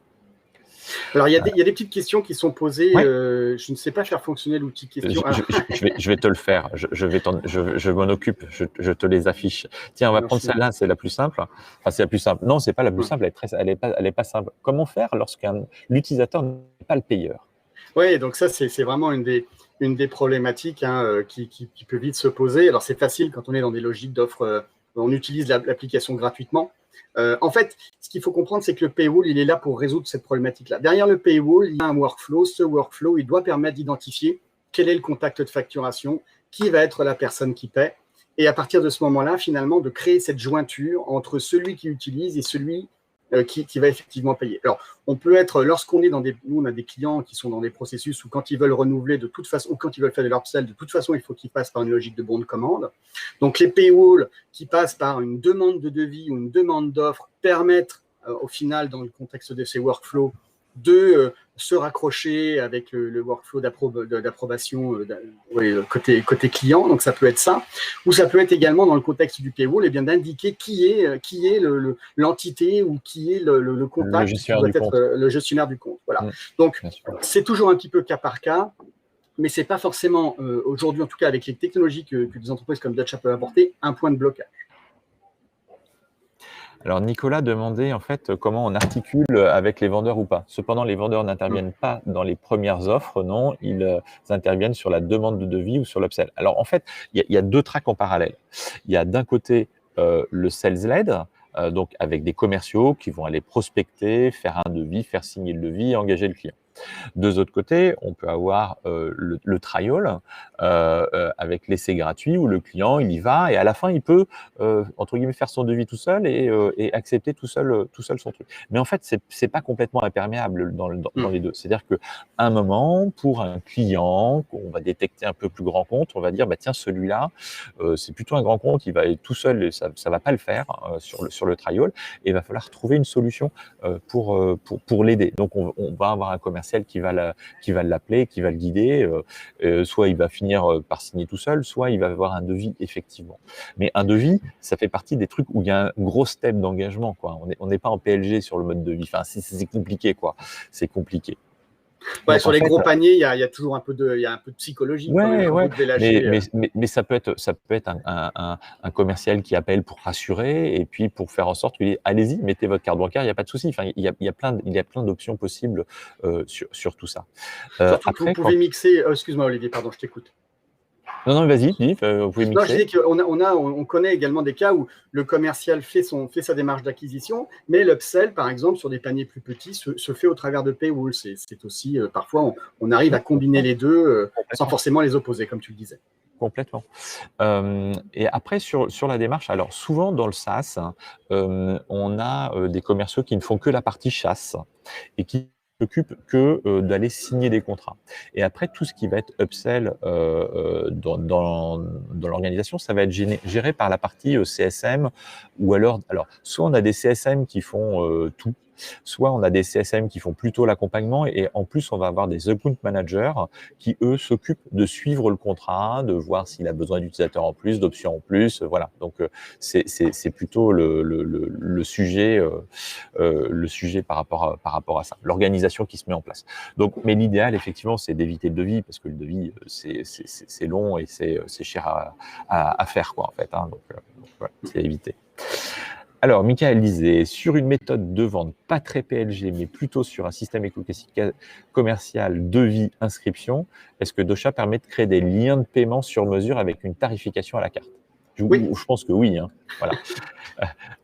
Alors, il y a des petites questions qui sont posées. Ouais. Je ne sais pas faire fonctionner l'outil question. Je vais te le faire. Je m'en occupe. Je te les affiche. Tiens, on va prendre celle-là. C'est la plus simple. Enfin, c'est la plus simple. Non, c'est pas la plus simple. Elle est pas simple. Comment faire lorsque l'utilisateur n'est pas le payeur? Oui, donc ça, c'est vraiment une des problématiques qui peut vite se poser. Alors, c'est facile quand on est dans des logiques d'offres. On utilise l'application gratuitement. En fait, ce qu'il faut comprendre, c'est que le paywall, il est là pour résoudre cette problématique-là. Derrière le paywall, il y a un workflow. Ce workflow, il doit permettre d'identifier quel est le contact de facturation, qui va être la personne qui paie, et à partir de ce moment-là, finalement, de créer cette jointure entre celui qui utilise et celui qui va effectivement payer. Alors, on peut être, lorsqu'on est nous, on a des clients qui sont dans des processus où quand ils veulent renouveler de toute façon, ou quand ils veulent faire de l'upsell, de toute façon, il faut qu'ils passent par une logique de bon de commande. Donc, les paywalls qui passent par une demande de devis ou une demande d'offre permettent, au final, dans le contexte de ces workflows, de se raccrocher avec le workflow d'approbation côté client, donc ça peut être ça, ou ça peut être également dans le contexte du paywall, d'indiquer qui est l'entité ou qui est le contact qui doit être le gestionnaire du compte. Voilà. Donc c'est toujours un petit peu cas par cas, mais c'est pas forcément aujourd'hui, en tout cas avec les technologies que des entreprises comme Dutcha peuvent apporter, un point de blocage. Alors Nicolas demandait en fait comment on articule avec les vendeurs ou pas. Cependant, les vendeurs n'interviennent pas dans les premières offres, non, ils interviennent sur la demande de devis ou sur l'upsell. Alors en fait, il y a deux tracks en parallèle. Il y a d'un côté le sales-led, donc avec des commerciaux qui vont aller prospecter, faire un devis, faire signer le devis et engager le client. De l'autre côté, on peut avoir le trial avec l'essai gratuit où le client il y va et à la fin il peut entre guillemets faire son devis tout seul et accepter tout seul son truc. Mais en fait c'est pas complètement imperméable dans les deux. C'est-à-dire que à un moment pour un client qu'on va détecter un peu plus grand compte, on va dire bah tiens celui-là c'est plutôt un grand compte, il va être tout seul et ça va pas le faire sur le trial et il va falloir trouver une solution pour l'aider. Donc on va avoir un commercial qui va l'appeler, qui va le guider. Soit il va finir par signer tout seul, soit il va avoir un devis effectivement. Mais un devis, ça fait partie des trucs où il y a un gros step d'engagement, quoi. On n'est pas en PLG sur le mode devis. Enfin, c'est compliqué, quoi. C'est compliqué. Ouais, sur les gros paniers, il y a toujours un peu de psychologie. Ouais. Mais ça peut être un commercial qui appelle pour rassurer et puis pour faire en sorte qu'il allez-y, mettez votre carte bancaire, il n'y a pas de souci. Enfin, il y a plein d'options possibles sur tout ça. Surtout après, que vous pouvez mixer. Excuse-moi Olivier, pardon, je t'écoute. Non, vas-y, vous pouvez mixer. Non, je disais qu'on connaît également des cas où le commercial fait sa démarche d'acquisition, mais l'upsell, par exemple, sur des paniers plus petits, se fait au travers de paywall. C'est aussi, parfois, on arrive à combiner les deux sans forcément les opposer, comme tu le disais. complètement. Et après sur la démarche, alors souvent dans le SaaS, on a des commerciaux qui ne font que la partie chasse et qui s'occupent que d'aller signer des contrats. Et après, tout ce qui va être upsell dans l'organisation, ça va être géré par la partie CSM, ou alors soit on a des CSM qui font tout, soit on a des CSM qui font plutôt l'accompagnement, et en plus on va avoir des account managers qui eux s'occupent de suivre le contrat, de voir s'il a besoin d'utilisateurs en plus, d'options en plus, voilà. Donc c'est plutôt le sujet par rapport à ça, l'organisation qui se met en place. Donc, mais l'idéal effectivement, c'est d'éviter le devis, parce que le devis c'est long et c'est cher à faire, quoi, en fait, hein. Donc voilà, c'est éviter. Alors, Michael disait, sur une méthode de vente pas très PLG, mais plutôt sur un système commercial, devis, inscription, est-ce que Dosha permet de créer des liens de paiement sur mesure avec une tarification à la carte? Oui. Je pense que oui, hein. Voilà.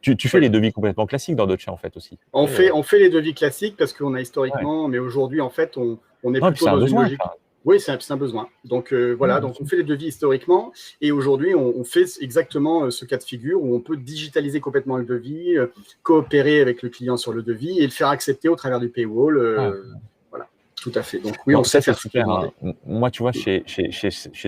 Tu fais les devis complètement classiques dans Dosha, en fait, aussi. On fait les devis classiques parce qu'on a historiquement, mais aujourd'hui, en fait, on est plutôt dans une logique. Oui, c'est un besoin. Donc voilà, donc on fait les devis historiquement, et aujourd'hui on fait exactement ce cas de figure où on peut digitaliser complètement le devis, coopérer avec le client sur le devis et le faire accepter au travers du paywall. Voilà, tout à fait. Donc oui, on sait faire super, hein. Moi, tu vois, chez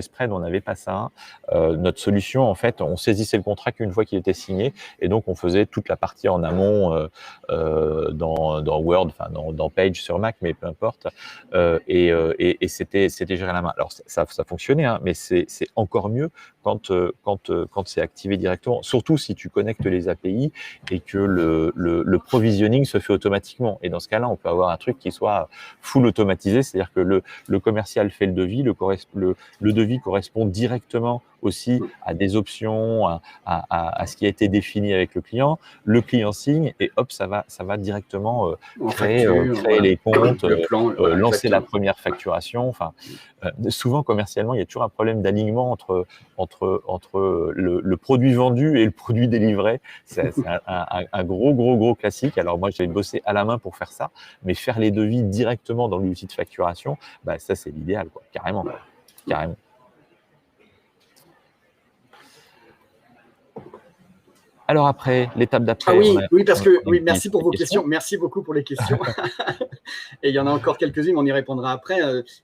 Spread, on n'avait pas ça. Notre solution, en fait, on saisissait le contrat qu'une fois qu'il était signé, et donc on faisait toute la partie en amont dans Word, enfin dans Page sur Mac, mais peu importe. Et c'était géré à la main. Alors ça fonctionnait, hein, mais c'est encore mieux quand c'est activé directement, surtout si tu connectes les API et que le provisioning se fait automatiquement. Et dans ce cas-là, on peut avoir un truc qui soit full automatisé, c'est-à-dire que le commercial fait le devis, le devis correspond directement aussi à des options, à ce qui a été défini avec le client signe, et hop, ça va directement créer les comptes, lancer la première facturation. Enfin, souvent commercialement, il y a toujours un problème d'alignement entre le produit vendu et le produit délivré. C'est un gros classique. Alors moi, j'ai bossé à la main pour faire ça, mais faire les devis directement dans l'outil de facturation, bah, ça c'est l'idéal, quoi, carrément. Alors après, l'étape d'après. Oui, parce que merci pour vos questions. Merci beaucoup pour les questions. Et il y en a encore quelques-unes, on y répondra après.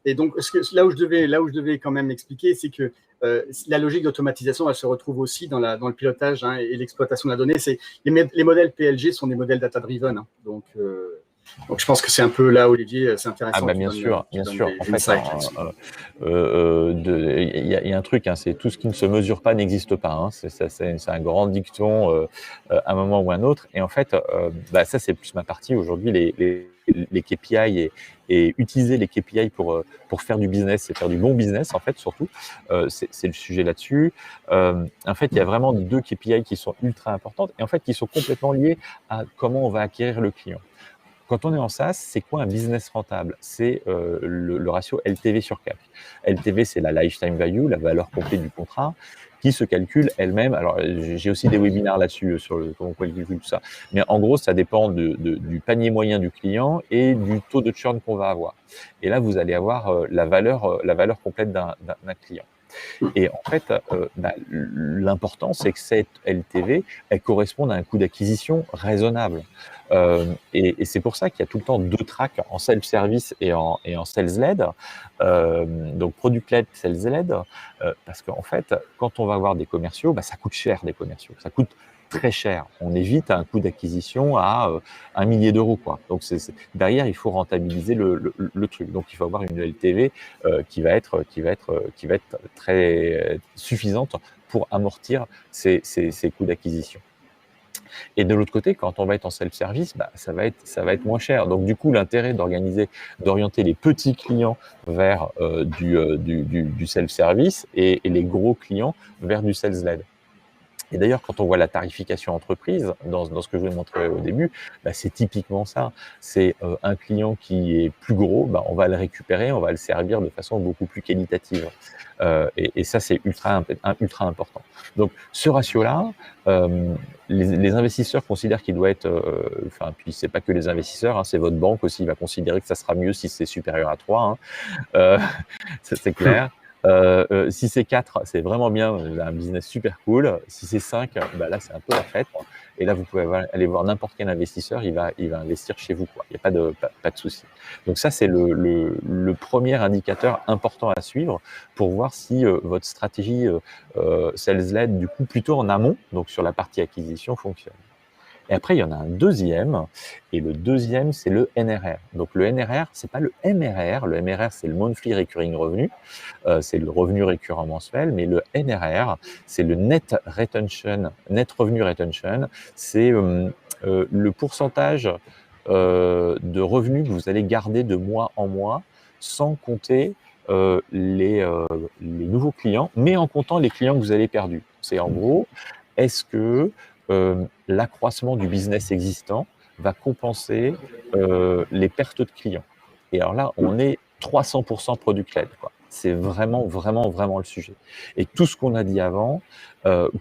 Et donc, là où je devais quand même expliquer, c'est que la logique d'automatisation, elle se retrouve aussi dans le pilotage, hein, et l'exploitation de la donnée. Les modèles PLG sont des modèles data-driven, hein. Donc, je pense que c'est un peu là, Olivier, c'est intéressant. Ah bah bien sûr. En fait, il y a un truc, hein, c'est tout ce qui ne se mesure pas n'existe pas, hein. C'est un grand dicton à un moment ou à un autre. Et en fait, ça c'est plus ma partie aujourd'hui, les KPI et utiliser les KPI pour faire du business et faire du bon business, en fait, surtout. C'est le sujet là-dessus. En fait, il y a vraiment 2 KPI qui sont ultra importantes et en fait qui sont complètement liés à comment on va acquérir le client. Quand on est en SaaS, c'est quoi un business rentable? C'est le ratio LTV sur CAC. LTV, c'est la lifetime value, la valeur complète du contrat, qui se calcule elle-même. Alors, j'ai aussi des webinaires là-dessus sur comment on calcule tout ça. Mais en gros, ça dépend du panier moyen du client et du taux de churn qu'on va avoir. Et là, vous allez avoir la valeur complète d'un client. Et en fait, l'important, c'est que cette LTV, elle corresponde à un coût d'acquisition raisonnable. Et c'est pour ça qu'il y a tout le temps 2 tracks en self-service et en sales-led, donc product-led, sales-led, parce qu'en fait, quand on va avoir des commerciaux, ça coûte cher, des commerciaux. Ça coûte très cher. On évite un coût d'acquisition à 1 millier d'euros, quoi. Donc derrière, il faut rentabiliser le truc. Donc il faut avoir une LTV qui va être très suffisante pour amortir ces coûts d'acquisition. Et de l'autre côté, quand on va être en self-service, ça va être moins cher. Donc du coup, l'intérêt d'orienter les petits clients vers du self-service et les gros clients vers du sales-led. Et d'ailleurs, quand on voit la tarification entreprise, dans ce que je vous ai montré au début, c'est typiquement ça. C'est un client qui est plus gros, on va le récupérer, on va le servir de façon beaucoup plus qualitative. Et ça, c'est ultra important. Donc, ce ratio-là, les investisseurs considèrent qu'il doit être... puis c'est pas que les investisseurs, hein, c'est votre banque aussi, va considérer que ça sera mieux si c'est supérieur à 3. Hein. Ça, c'est clair. Si c'est 4, c'est vraiment bien, vous avez un business super cool. Si c'est 5, bah là, c'est un peu la fête. Et là, vous pouvez aller voir n'importe quel investisseur, il va investir chez vous, quoi. Il n'y a pas de souci. Donc ça, c'est le premier indicateur important à suivre pour voir si votre stratégie sales-led, du coup, plutôt en amont, donc sur la partie acquisition, fonctionne. Et après, il y en a un deuxième, et le deuxième, c'est le NRR. Donc le NRR, c'est pas le MRR. Le MRR, c'est le Monthly Recurring Revenue, c'est le revenu récurrent mensuel, mais le NRR, c'est le Net Revenue Retention, c'est le pourcentage de revenus que vous allez garder de mois en mois, sans compter les nouveaux clients, mais en comptant les clients que vous avez perdus. C'est en gros, est-ce que l'accroissement du business existant va compenser les pertes de clients? Et alors là, on est 300% product-led, quoi. C'est vraiment, vraiment, vraiment le sujet. Et tout ce qu'on a dit avant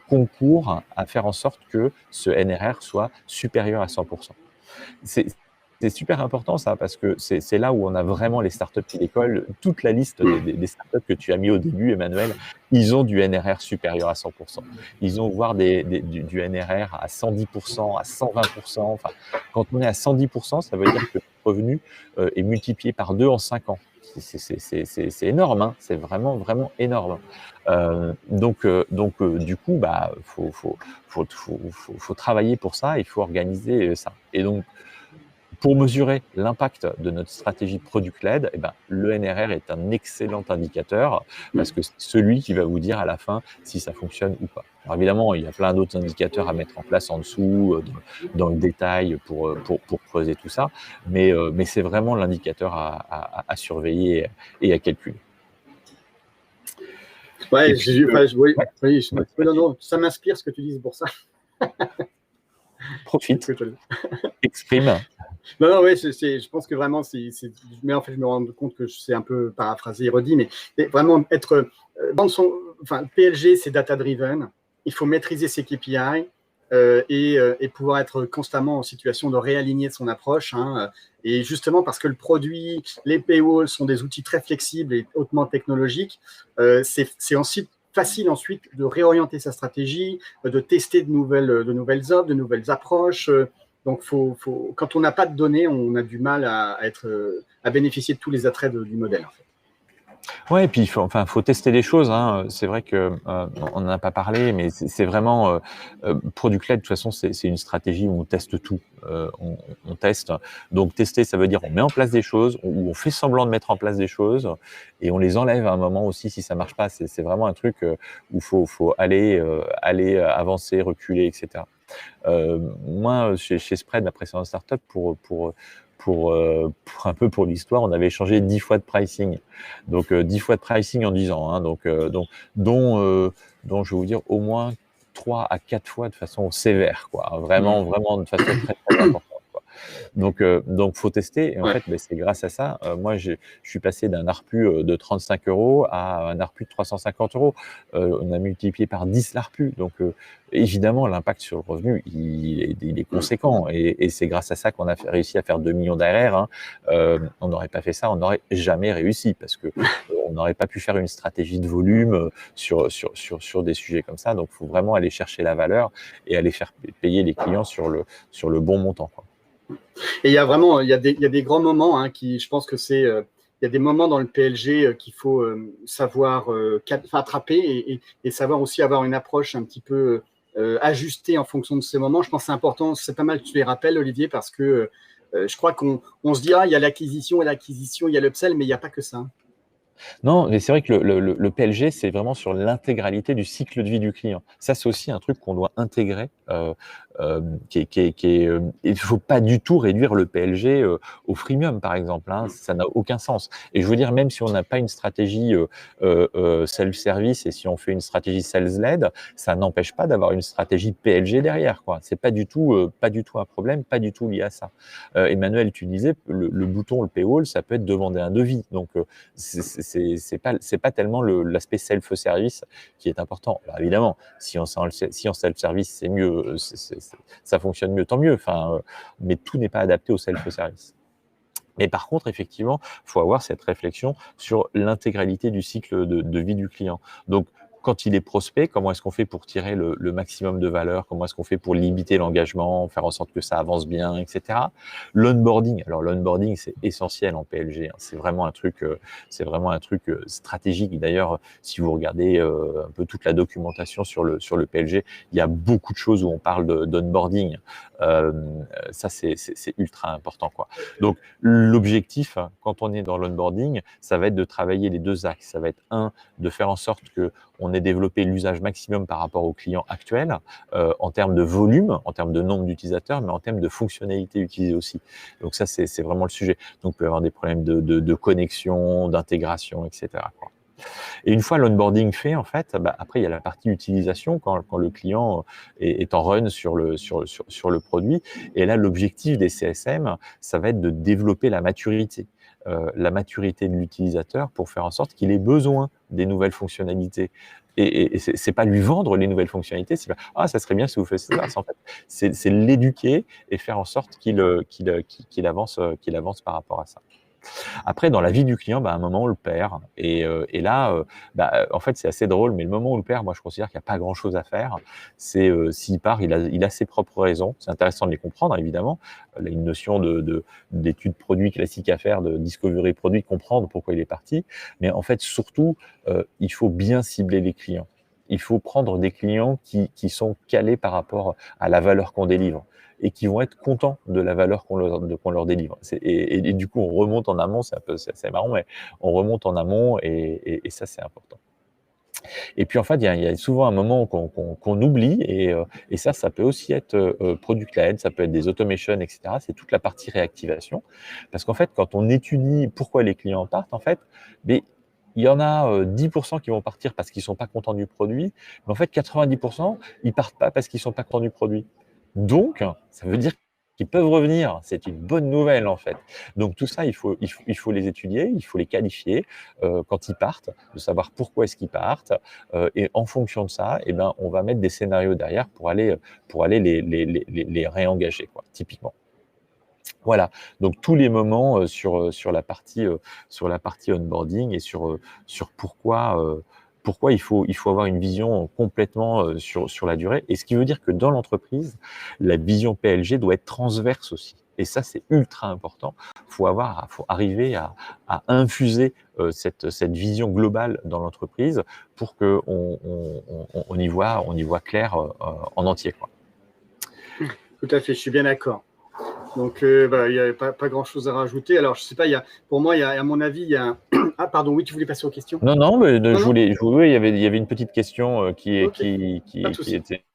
concourt à faire en sorte que ce NRR soit supérieur à 100%. C'est super important ça, parce que c'est là où on a vraiment les startups qui décollent. Toute la liste des startups que tu as mis au début, Emmanuel, ils ont du NRR supérieur à 100%. Ils ont voire du NRR à 110%, à 120%. Enfin, quand on est à 110%, ça veut dire que le revenu est multiplié par 2 en 5 ans. C'est énorme, hein. C'est vraiment, vraiment énorme. Donc, du coup, bah, faut travailler pour ça, il faut organiser ça. Et donc, pour mesurer l'impact de notre stratégie product-led, eh ben, le NRR est un excellent indicateur parce que c'est celui qui va vous dire à la fin si ça fonctionne ou pas. Alors évidemment, il y a plein d'autres indicateurs à mettre en place en dessous, dans le détail pour creuser tout ça, mais c'est vraiment l'indicateur à surveiller et à calculer. Ouais, non, ça m'inspire ce que tu dis, c'est pour ça. Profite, exprime. Non, ouais, je pense que vraiment, mais en fait, je me rends compte que c'est un peu paraphrasé et redit, mais vraiment être PLG, c'est data-driven. Il faut maîtriser ses KPI et pouvoir être constamment en situation de réaligner son approche. Hein, et justement, parce que le produit, les paywalls sont des outils très flexibles et hautement technologiques, c'est ensuite facile ensuite de réorienter sa stratégie, de tester de nouvelles offres, de nouvelles approches. Donc, quand on n'a pas de données, on a du mal à bénéficier de tous les attraits du modèle. En fait. Ouais, et puis faut tester les choses, hein. C'est vrai que on n'en a pas parlé, mais c'est vraiment product-led. De toute façon, c'est une stratégie où on teste tout. On teste. Donc tester, ça veut dire on met en place des choses, ou on fait semblant de mettre en place des choses, et on les enlève à un moment aussi si ça marche pas. C'est vraiment un truc où faut aller avancer, reculer, etc. Moi, chez Spread, ma précédente startup, pour un peu pour l'histoire, on avait échangé 10 fois de pricing. Donc 10 fois de pricing en 10 ans. Hein, dont je vais vous dire au moins 3 à 4 fois de façon sévère, quoi. Vraiment, vraiment de façon très, très importante. Donc, faut tester. Et en fait, c'est grâce à ça. Moi, je suis passé d'un ARPU de 35 € à un ARPU de 350 €. On a multiplié par 10 l'ARPU. Donc, évidemment, l'impact sur le revenu, il est conséquent. Et c'est grâce à ça qu'on a réussi à faire 2 millions d'ARR. Hein. On n'aurait pas fait ça, on n'aurait jamais réussi parce que on n'aurait pas pu faire une stratégie de volume sur des sujets comme ça. Donc, il faut vraiment aller chercher la valeur et aller faire payer les clients sur le bon montant, quoi. Et il y a des grands moments qui, je pense que il y a des moments dans le PLG qu'il faut savoir attraper et savoir aussi avoir une approche un petit peu ajustée en fonction de ces moments. Je pense que c'est important, c'est pas mal que tu les rappelles, Olivier, parce que je crois qu'on se dit, il y a l'acquisition, il y a l'upsell, mais il n'y a pas que ça. Non, mais c'est vrai que le PLG, c'est vraiment sur l'intégralité du cycle de vie du client. Ça, c'est aussi un truc qu'on doit intégrer. Il ne faut pas du tout réduire le PLG au freemium, par exemple. Hein, ça n'a aucun sens. Et je veux dire, même si on n'a pas une stratégie self-service et si on fait une stratégie sales-led, ça n'empêche pas d'avoir une stratégie PLG derrière, quoi. C'est pas du tout un problème, pas du tout lié à ça. Emmanuel, tu disais, le bouton, le paywall, ça peut être demander un devis. Donc, c'est pas tellement l'aspect self-service qui est important. Alors évidemment, si en self-service c'est mieux, ça fonctionne mieux, tant mieux. Mais tout n'est pas adapté au self-service. Mais par contre, effectivement, il faut avoir cette réflexion sur l'intégralité du cycle de vie du client. Donc, quand il est prospect, comment est-ce qu'on fait pour tirer le maximum de valeur? Comment est-ce qu'on fait pour limiter l'engagement, faire en sorte que ça avance bien, etc. L'onboarding, alors l'onboarding, c'est essentiel en PLG, hein. C'est vraiment un truc stratégique. D'ailleurs, si vous regardez un peu toute la documentation sur le PLG, il y a beaucoup de choses où on parle d'onboarding. Ça, c'est ultra important, quoi. Donc, l'objectif, quand on est dans l'onboarding, ça va être de travailler les deux axes. Ça va être de faire en sorte que on ait développé l'usage maximum par rapport aux clients actuels, en termes de volume, en termes de nombre d'utilisateurs, mais en termes de fonctionnalités utilisées aussi. Donc ça, c'est vraiment le sujet. Donc, il peut y avoir des problèmes de connexion, d'intégration, etc., quoi. Et une fois l'onboarding fait, en fait, après, il y a la partie utilisation quand le client est en run sur le produit. Et là, l'objectif des CSM, ça va être de développer la maturité de l'utilisateur pour faire en sorte qu'il ait besoin des nouvelles fonctionnalités. Et c'est pas lui vendre les nouvelles fonctionnalités, c'est pas « Ah, ça serait bien si vous faisiez ça ». En fait, c'est l'éduquer et faire en sorte qu'il avance par rapport à ça. Après, dans la vie du client, à un moment, on le perd. Et là, en fait, c'est assez drôle, mais le moment où on le perd, moi, je considère qu'il n'y a pas grand-chose à faire. C'est s'il part, il a ses propres raisons. C'est intéressant de les comprendre, évidemment. Il a une notion d'étude produit classique à faire, de discovery produit, comprendre pourquoi il est parti. Mais en fait, surtout, il faut bien cibler les clients. Il faut prendre des clients qui sont calés par rapport à la valeur qu'on délivre et qui vont être contents de la valeur qu'on leur délivre. Et du coup, on remonte en amont, c'est marrant, mais on remonte en amont et ça, c'est important. Et puis, en fait, il y a souvent un moment qu'on oublie et ça peut aussi être product-led, ça peut être des automations, etc. C'est toute la partie réactivation. Parce qu'en fait, quand on étudie pourquoi les clients partent, en fait, mais il y en a 10% qui vont partir parce qu'ils ne sont pas contents du produit, mais en fait, 90%, ils ne partent pas parce qu'ils ne sont pas contents du produit. Donc, ça veut dire qu'ils peuvent revenir. C'est une bonne nouvelle, en fait. Donc, tout ça, il faut les étudier, il faut les qualifier quand ils partent, de savoir pourquoi est-ce qu'ils partent. Et en fonction de ça, on va mettre des scénarios derrière pour aller les réengager, quoi, typiquement. Voilà, donc tous les moments sur la partie onboarding et sur pourquoi il faut avoir une vision complètement sur la durée. Et ce qui veut dire que dans l'entreprise, la vision PLG doit être transverse aussi. Et ça, c'est ultra important. Faut arriver à infuser cette vision globale dans l'entreprise pour que on y voit clair en entier, quoi. Tout à fait, je suis bien d'accord. Donc, il n'y a pas grand-chose à rajouter. Alors, je ne sais pas, pour moi, à mon avis, il y a un... Ah, pardon, oui, tu voulais passer aux questions? Non, mais oui, il y avait une petite question qui était...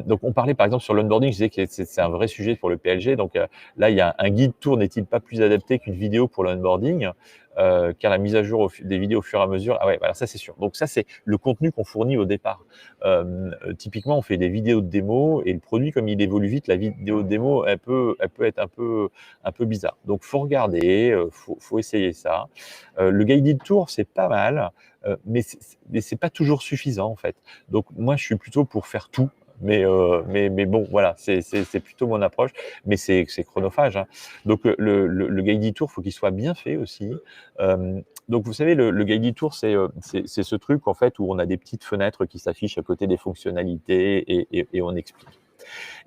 donc, on parlait par exemple sur l'onboarding, je disais que c'est un vrai sujet pour le PLG. Donc là, il y a un guide tour n'est-il pas plus adapté qu'une vidéo pour l'onboarding, car la mise à jour des vidéos au fur et à mesure. Ah ouais, voilà, ça c'est sûr. Donc ça, c'est le contenu qu'on fournit au départ. Typiquement, on fait des vidéos de démo et le produit, comme il évolue vite, la vidéo de démo, elle peut être un peu bizarre. Donc, faut regarder, faut essayer ça. Le guided tour, c'est pas mal. Mais c'est pas toujours suffisant, en fait. Donc moi, je suis plutôt pour faire tout. Mais bon, voilà, c'est plutôt mon approche. Mais c'est chronophage, hein. Donc le guided tour, faut qu'il soit bien fait aussi. Donc vous savez, le guided tour, c'est ce truc en fait où on a des petites fenêtres qui s'affichent à côté des fonctionnalités et on explique.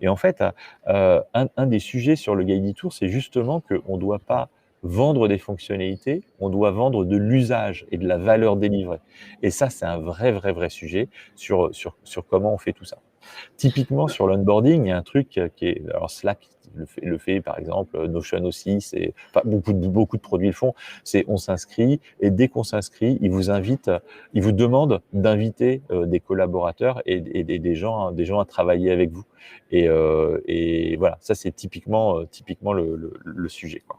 Et en fait, un des sujets sur le guided tour, c'est justement qu'on ne doit pas vendre des fonctionnalités, on doit vendre de l'usage et de la valeur délivrée. Et ça, c'est un vrai sujet sur comment on fait tout ça. Typiquement, sur l'onboarding, il y a un truc qui est... Alors, Slack le fait, par exemple, Notion aussi, beaucoup de produits le font, c'est on s'inscrit, et dès qu'on s'inscrit, ils vous demandent d'inviter des collaborateurs et des gens à travailler avec vous. Et voilà, ça, c'est typiquement le sujet, quoi.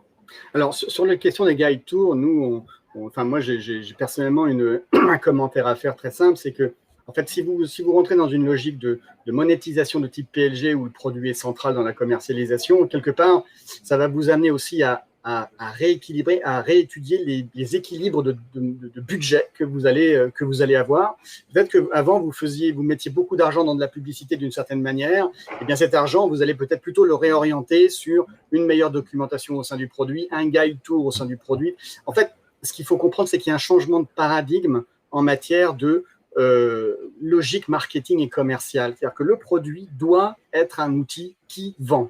Alors, sur la question des guide tours, moi, j'ai personnellement un commentaire à faire très simple, c'est que, en fait, si vous rentrez dans une logique de monétisation de type PLG où le produit est central dans la commercialisation, quelque part, ça va vous amener aussi à à rééquilibrer, à réétudier les équilibres de budget que vous allez avoir. Peut-être qu'avant, vous mettiez beaucoup d'argent dans de la publicité d'une certaine manière. Et bien cet argent, vous allez peut-être plutôt le réorienter sur une meilleure documentation au sein du produit, un guide tour au sein du produit. En fait, ce qu'il faut comprendre, c'est qu'il y a un changement de paradigme en matière de logique marketing et commerciale. C'est-à-dire que le produit doit être un outil qui vend.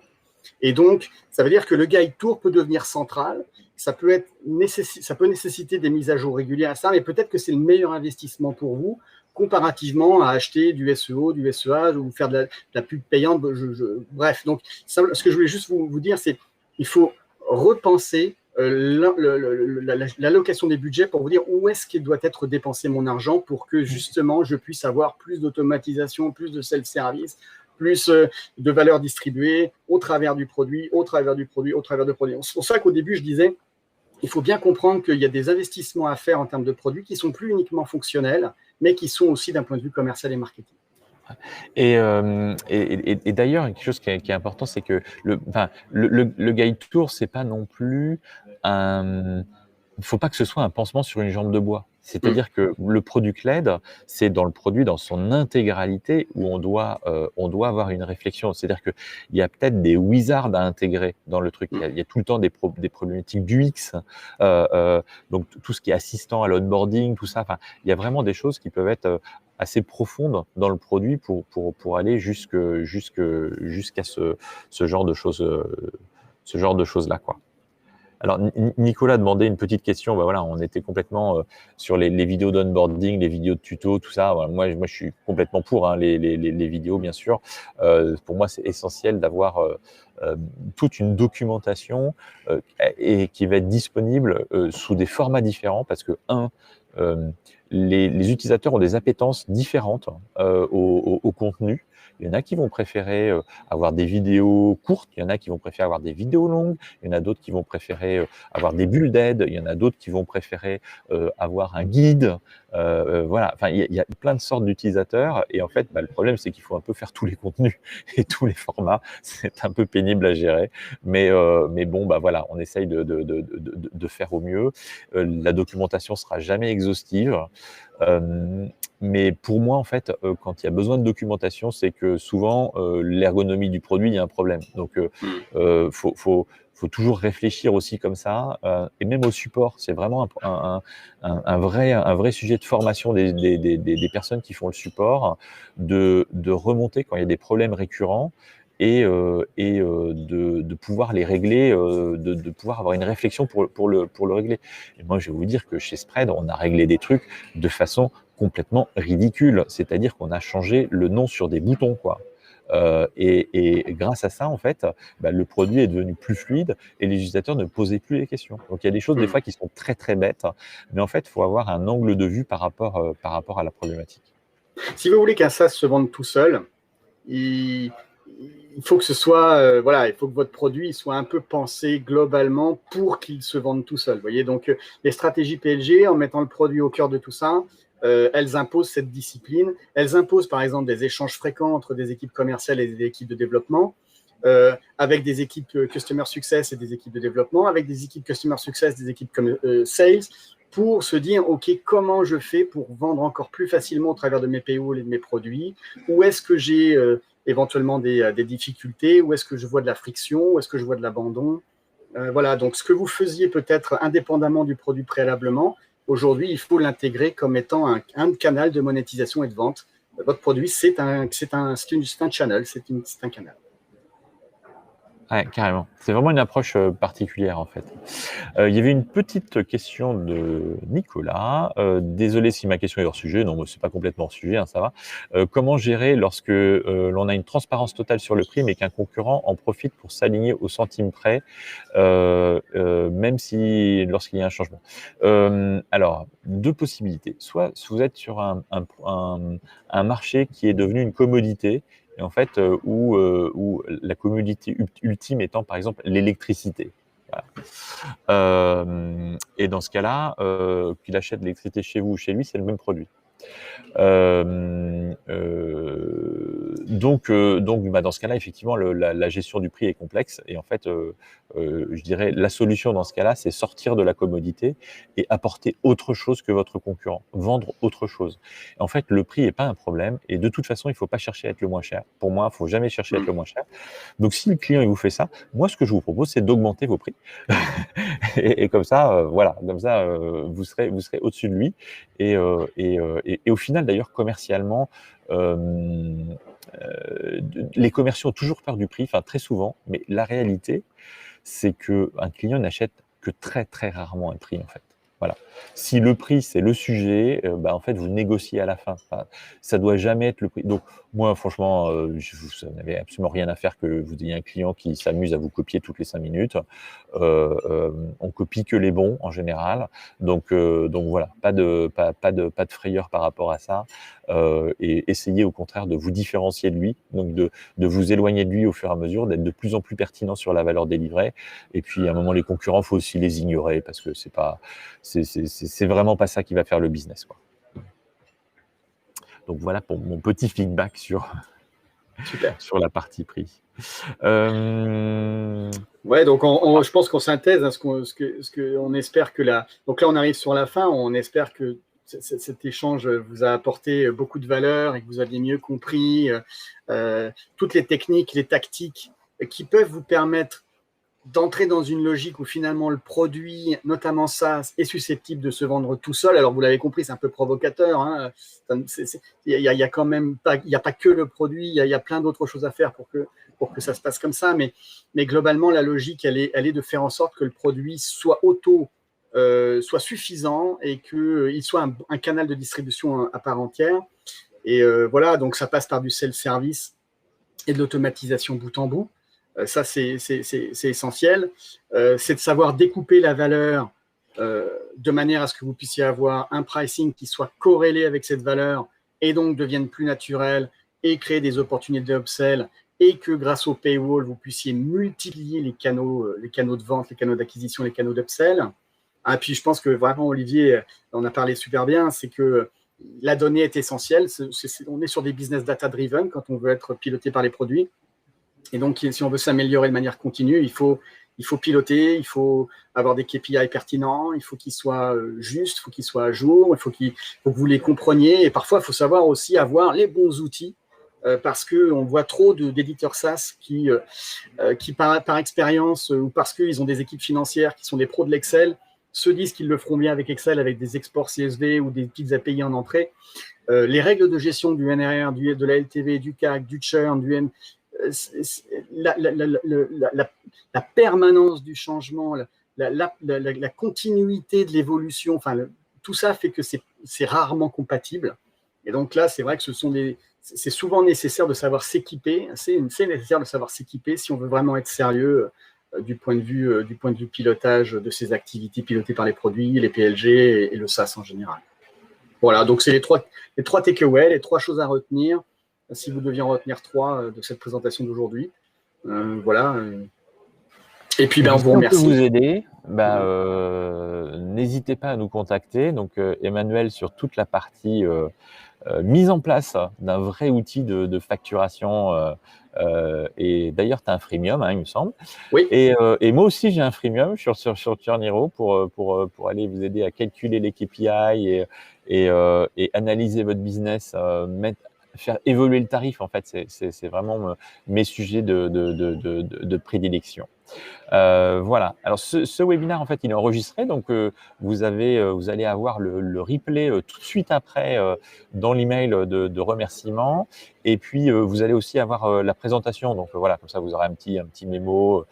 Et donc, ça veut dire que le guide tour peut devenir central. Ça peut nécessiter des mises à jour régulières à ça, mais peut-être que c'est le meilleur investissement pour vous comparativement à acheter du SEO, du SEA ou faire de la pub payante. Bref, donc ce que je voulais juste vous dire, c'est qu'il faut repenser l'allocation des budgets pour vous dire où est-ce qu'il doit être dépensé mon argent pour que justement je puisse avoir plus d'automatisation, plus de self-service, plus de valeur distribuée au travers du produit, au travers du produit, au travers du produit. C'est pour ça qu'au début, je disais, il faut bien comprendre qu'il y a des investissements à faire en termes de produits qui sont plus uniquement fonctionnels, mais qui sont aussi d'un point de vue commercial et marketing. Et d'ailleurs, quelque chose qui est important, c'est que le guide tour, c'est pas non plus un. Il ne faut pas que ce soit un pansement sur une jambe de bois. C'est-à-dire que le product led, c'est dans le produit dans son intégralité où on doit avoir une réflexion. C'est-à-dire qu'il y a peut-être des wizards à intégrer dans le truc. Il y a tout le temps des problématiques d'UX, donc tout ce qui est assistant à l'onboarding, tout ça. Enfin, il y a vraiment des choses qui peuvent être assez profondes dans le produit pour aller jusqu'à ce genre de choses là, quoi. Alors, Nicolas demandait une petite question. Ben voilà, on était complètement sur les vidéos d'onboarding, les vidéos de tuto, tout ça. Voilà, moi, je suis complètement pour les vidéos, bien sûr. Pour moi, c'est essentiel d'avoir toute une documentation et qui va être disponible sous des formats différents parce que, les utilisateurs ont des appétences différentes au contenu. Il y en a qui vont préférer avoir des vidéos courtes, il y en a qui vont préférer avoir des vidéos longues, il y en a d'autres qui vont préférer avoir des bulles d'aide, il y en a d'autres qui vont préférer avoir un guide. Voilà, enfin, il y a plein de sortes d'utilisateurs et en fait, le problème, c'est qu'il faut un peu faire tous les contenus et tous les formats. C'est un peu pénible à gérer, mais bon, voilà, on essaye de faire au mieux. La documentation sera jamais exhaustive. Mais pour moi, en fait, quand il y a besoin de documentation, c'est que souvent, l'ergonomie du produit, il y a un problème. Donc, faut toujours réfléchir aussi comme ça. Et même au support, c'est vraiment un vrai sujet de formation des personnes qui font le support, de remonter quand il y a des problèmes récurrents et de pouvoir les régler, de pouvoir avoir une réflexion pour le régler. Et moi, je vais vous dire que chez Spread, on a réglé des trucs de façon complètement ridicule. C'est-à-dire qu'on a changé le nom sur des boutons, quoi. Et grâce à ça, en fait, le produit est devenu plus fluide et les utilisateurs ne posaient plus les questions. Donc, il y a des choses, des fois, qui sont très, très bêtes, mais en fait, il faut avoir un angle de vue par rapport à la problématique. Si vous voulez qu'un SaaS se vende tout seul, il faut que ce soit, il faut que votre produit soit un peu pensé globalement pour qu'il se vende tout seul. Vous voyez, donc les stratégies PLG, en mettant le produit au cœur de tout ça, elles imposent cette discipline. Elles imposent, par exemple, des échanges fréquents entre des équipes commerciales et des équipes de développement, avec des équipes Customer Success et des équipes de développement, avec des équipes Customer Success, des équipes comme Sales, pour se dire, OK, comment je fais pour vendre encore plus facilement au travers de mes paywalls et de mes produits? Où est-ce que j'ai éventuellement des difficultés? Où est-ce que je vois de la friction? Où est-ce que je vois de l'abandon? Voilà, donc ce que vous faisiez peut-être indépendamment du produit préalablement, aujourd'hui, il faut l'intégrer comme étant un canal de monétisation et de vente. Votre produit, c'est un channel, c'est un canal. Ouais, carrément. C'est vraiment une approche particulière, en fait. Il y avait une petite question de Nicolas. Désolé si ma question est hors sujet. Non, c'est pas complètement hors sujet, ça va. Comment gérer lorsque l'on a une transparence totale sur le prix, mais qu'un concurrent en profite pour s'aligner au centime près, même lorsqu'il y a un changement. Alors, deux possibilités. Soit vous êtes sur un marché qui est devenu une commodité, et en fait, où la commodité ultime étant, par exemple, l'électricité. Voilà. Et dans ce cas-là, qu'il achète de l'électricité chez vous ou chez lui, c'est le même produit. dans ce cas-là, effectivement, la gestion du prix est complexe. Et en fait, je dirais, la solution dans ce cas-là, c'est sortir de la commodité et apporter autre chose que votre concurrent, vendre autre chose. En fait, le prix n'est pas un problème. Et de toute façon, il ne faut pas chercher à être le moins cher. Pour moi, il ne faut jamais chercher à être le moins cher. Donc, si le client il vous fait ça, moi, ce que je vous propose, c'est d'augmenter vos prix. et comme ça, voilà, comme ça, vous serez au-dessus de lui. Et au final, d'ailleurs, commercialement, les commerciaux ont toujours peur du prix, enfin très souvent, mais la réalité, c'est qu'un client n'achète que très très rarement un prix en fait. Voilà. Si le prix c'est le sujet, en fait vous négociez à la fin. Enfin, ça doit jamais être le prix. Donc moi franchement, vous n'avez absolument rien à faire que vous ayez un client qui s'amuse à vous copier toutes les 5 minutes. On copie que les bons en général. Donc voilà, pas de frayeur par rapport à ça. Et essayez au contraire de vous différencier de lui, donc de vous éloigner de lui au fur et à mesure, d'être de plus en plus pertinent sur la valeur délivrée. Et puis à un moment les concurrents, faut aussi les ignorer parce que c'est vraiment pas ça qui va faire le business, quoi. Donc voilà pour mon petit feedback sur la partie prix. Ouais, donc je pense qu'on synthèse ce qu'on espère que donc là on arrive sur la fin, on espère que cet échange vous a apporté beaucoup de valeur et que vous aviez mieux compris toutes les techniques, les tactiques qui peuvent vous permettre d'entrer dans une logique où finalement le produit, notamment SaaS, est susceptible de se vendre tout seul. Alors vous l'avez compris, c'est un peu provocateur. Hein. Il y a quand même pas, il n'y a pas que le produit, il y a plein d'autres choses à faire pour que ça se passe comme ça. Mais globalement, la logique, elle est de faire en sorte que le produit soit soit suffisant et qu'il soit un canal de distribution à part entière. Et voilà, donc ça passe par du self-service et de l'automatisation bout en bout. Ça, c'est essentiel. C'est de savoir découper la valeur de manière à ce que vous puissiez avoir un pricing qui soit corrélé avec cette valeur et donc devienne plus naturel et créer des opportunités d'upsell et que grâce au paywall, vous puissiez multiplier les canaux de vente, les canaux d'acquisition, les canaux d'upsell. Et puis, je pense que vraiment, Olivier, on a parlé super bien, c'est que la donnée est essentielle. On est sur des business data-driven quand on veut être piloté par les produits. Et donc, si on veut s'améliorer de manière continue, il faut piloter, il faut avoir des KPI pertinents, il faut qu'ils soient justes, il faut qu'ils soient à jour, il faut que vous les compreniez. Et parfois, il faut savoir aussi avoir les bons outils parce qu'on voit trop d'éditeurs SaaS qui par expérience ou parce qu'ils ont des équipes financières qui sont des pros de l'Excel, se disent qu'ils le feront bien avec Excel, avec des exports CSV ou des petites API en entrée. Les règles de gestion du NRR, de la LTV, du CAC, du churn, la permanence du changement, la continuité de l'évolution, enfin, tout ça fait que c'est rarement compatible. Et donc là, c'est vrai que c'est souvent nécessaire de savoir s'équiper. C'est nécessaire de savoir s'équiper si on veut vraiment être sérieux du point de vue pilotage de ces activités pilotées par les produits, les PLG et le SaaS en général. Voilà, donc c'est les trois takeaways, les 3 choses à retenir. Si vous deviez en retenir 3 de cette présentation d'aujourd'hui. Voilà. Et puis, on vous remercie. Si on peut vous aider, n'hésitez pas à nous contacter. Donc, Emmanuel, sur toute la partie mise en place d'un vrai outil de facturation. Et d'ailleurs, tu as un freemium, hein, il me semble. Oui. Et moi aussi, j'ai un freemium sur Turnero pour aller vous aider à calculer les KPI et analyser votre business, faire évoluer le tarif. En fait, c'est vraiment mes sujets de prédilection. Voilà. Alors, ce webinaire, en fait, il est enregistré, donc vous allez avoir le replay tout de suite après dans l'email de remerciement. Et puis, vous allez aussi avoir la présentation. Donc, voilà, comme ça, vous aurez un petit mémo,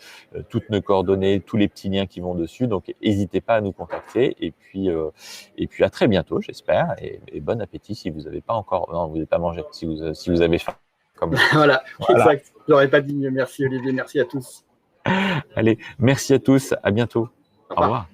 toutes nos coordonnées, tous les petits liens qui vont dessus. Donc, n'hésitez pas à nous contacter. Et puis à très bientôt, j'espère. Et bon appétit si vous n'avez pas encore, non, vous n'avez pas mangé, si vous avez faim. Voilà, exact. Je n'aurais pas dit mieux. Merci Olivier, merci à tous. Allez, merci à tous, à bientôt. Au revoir.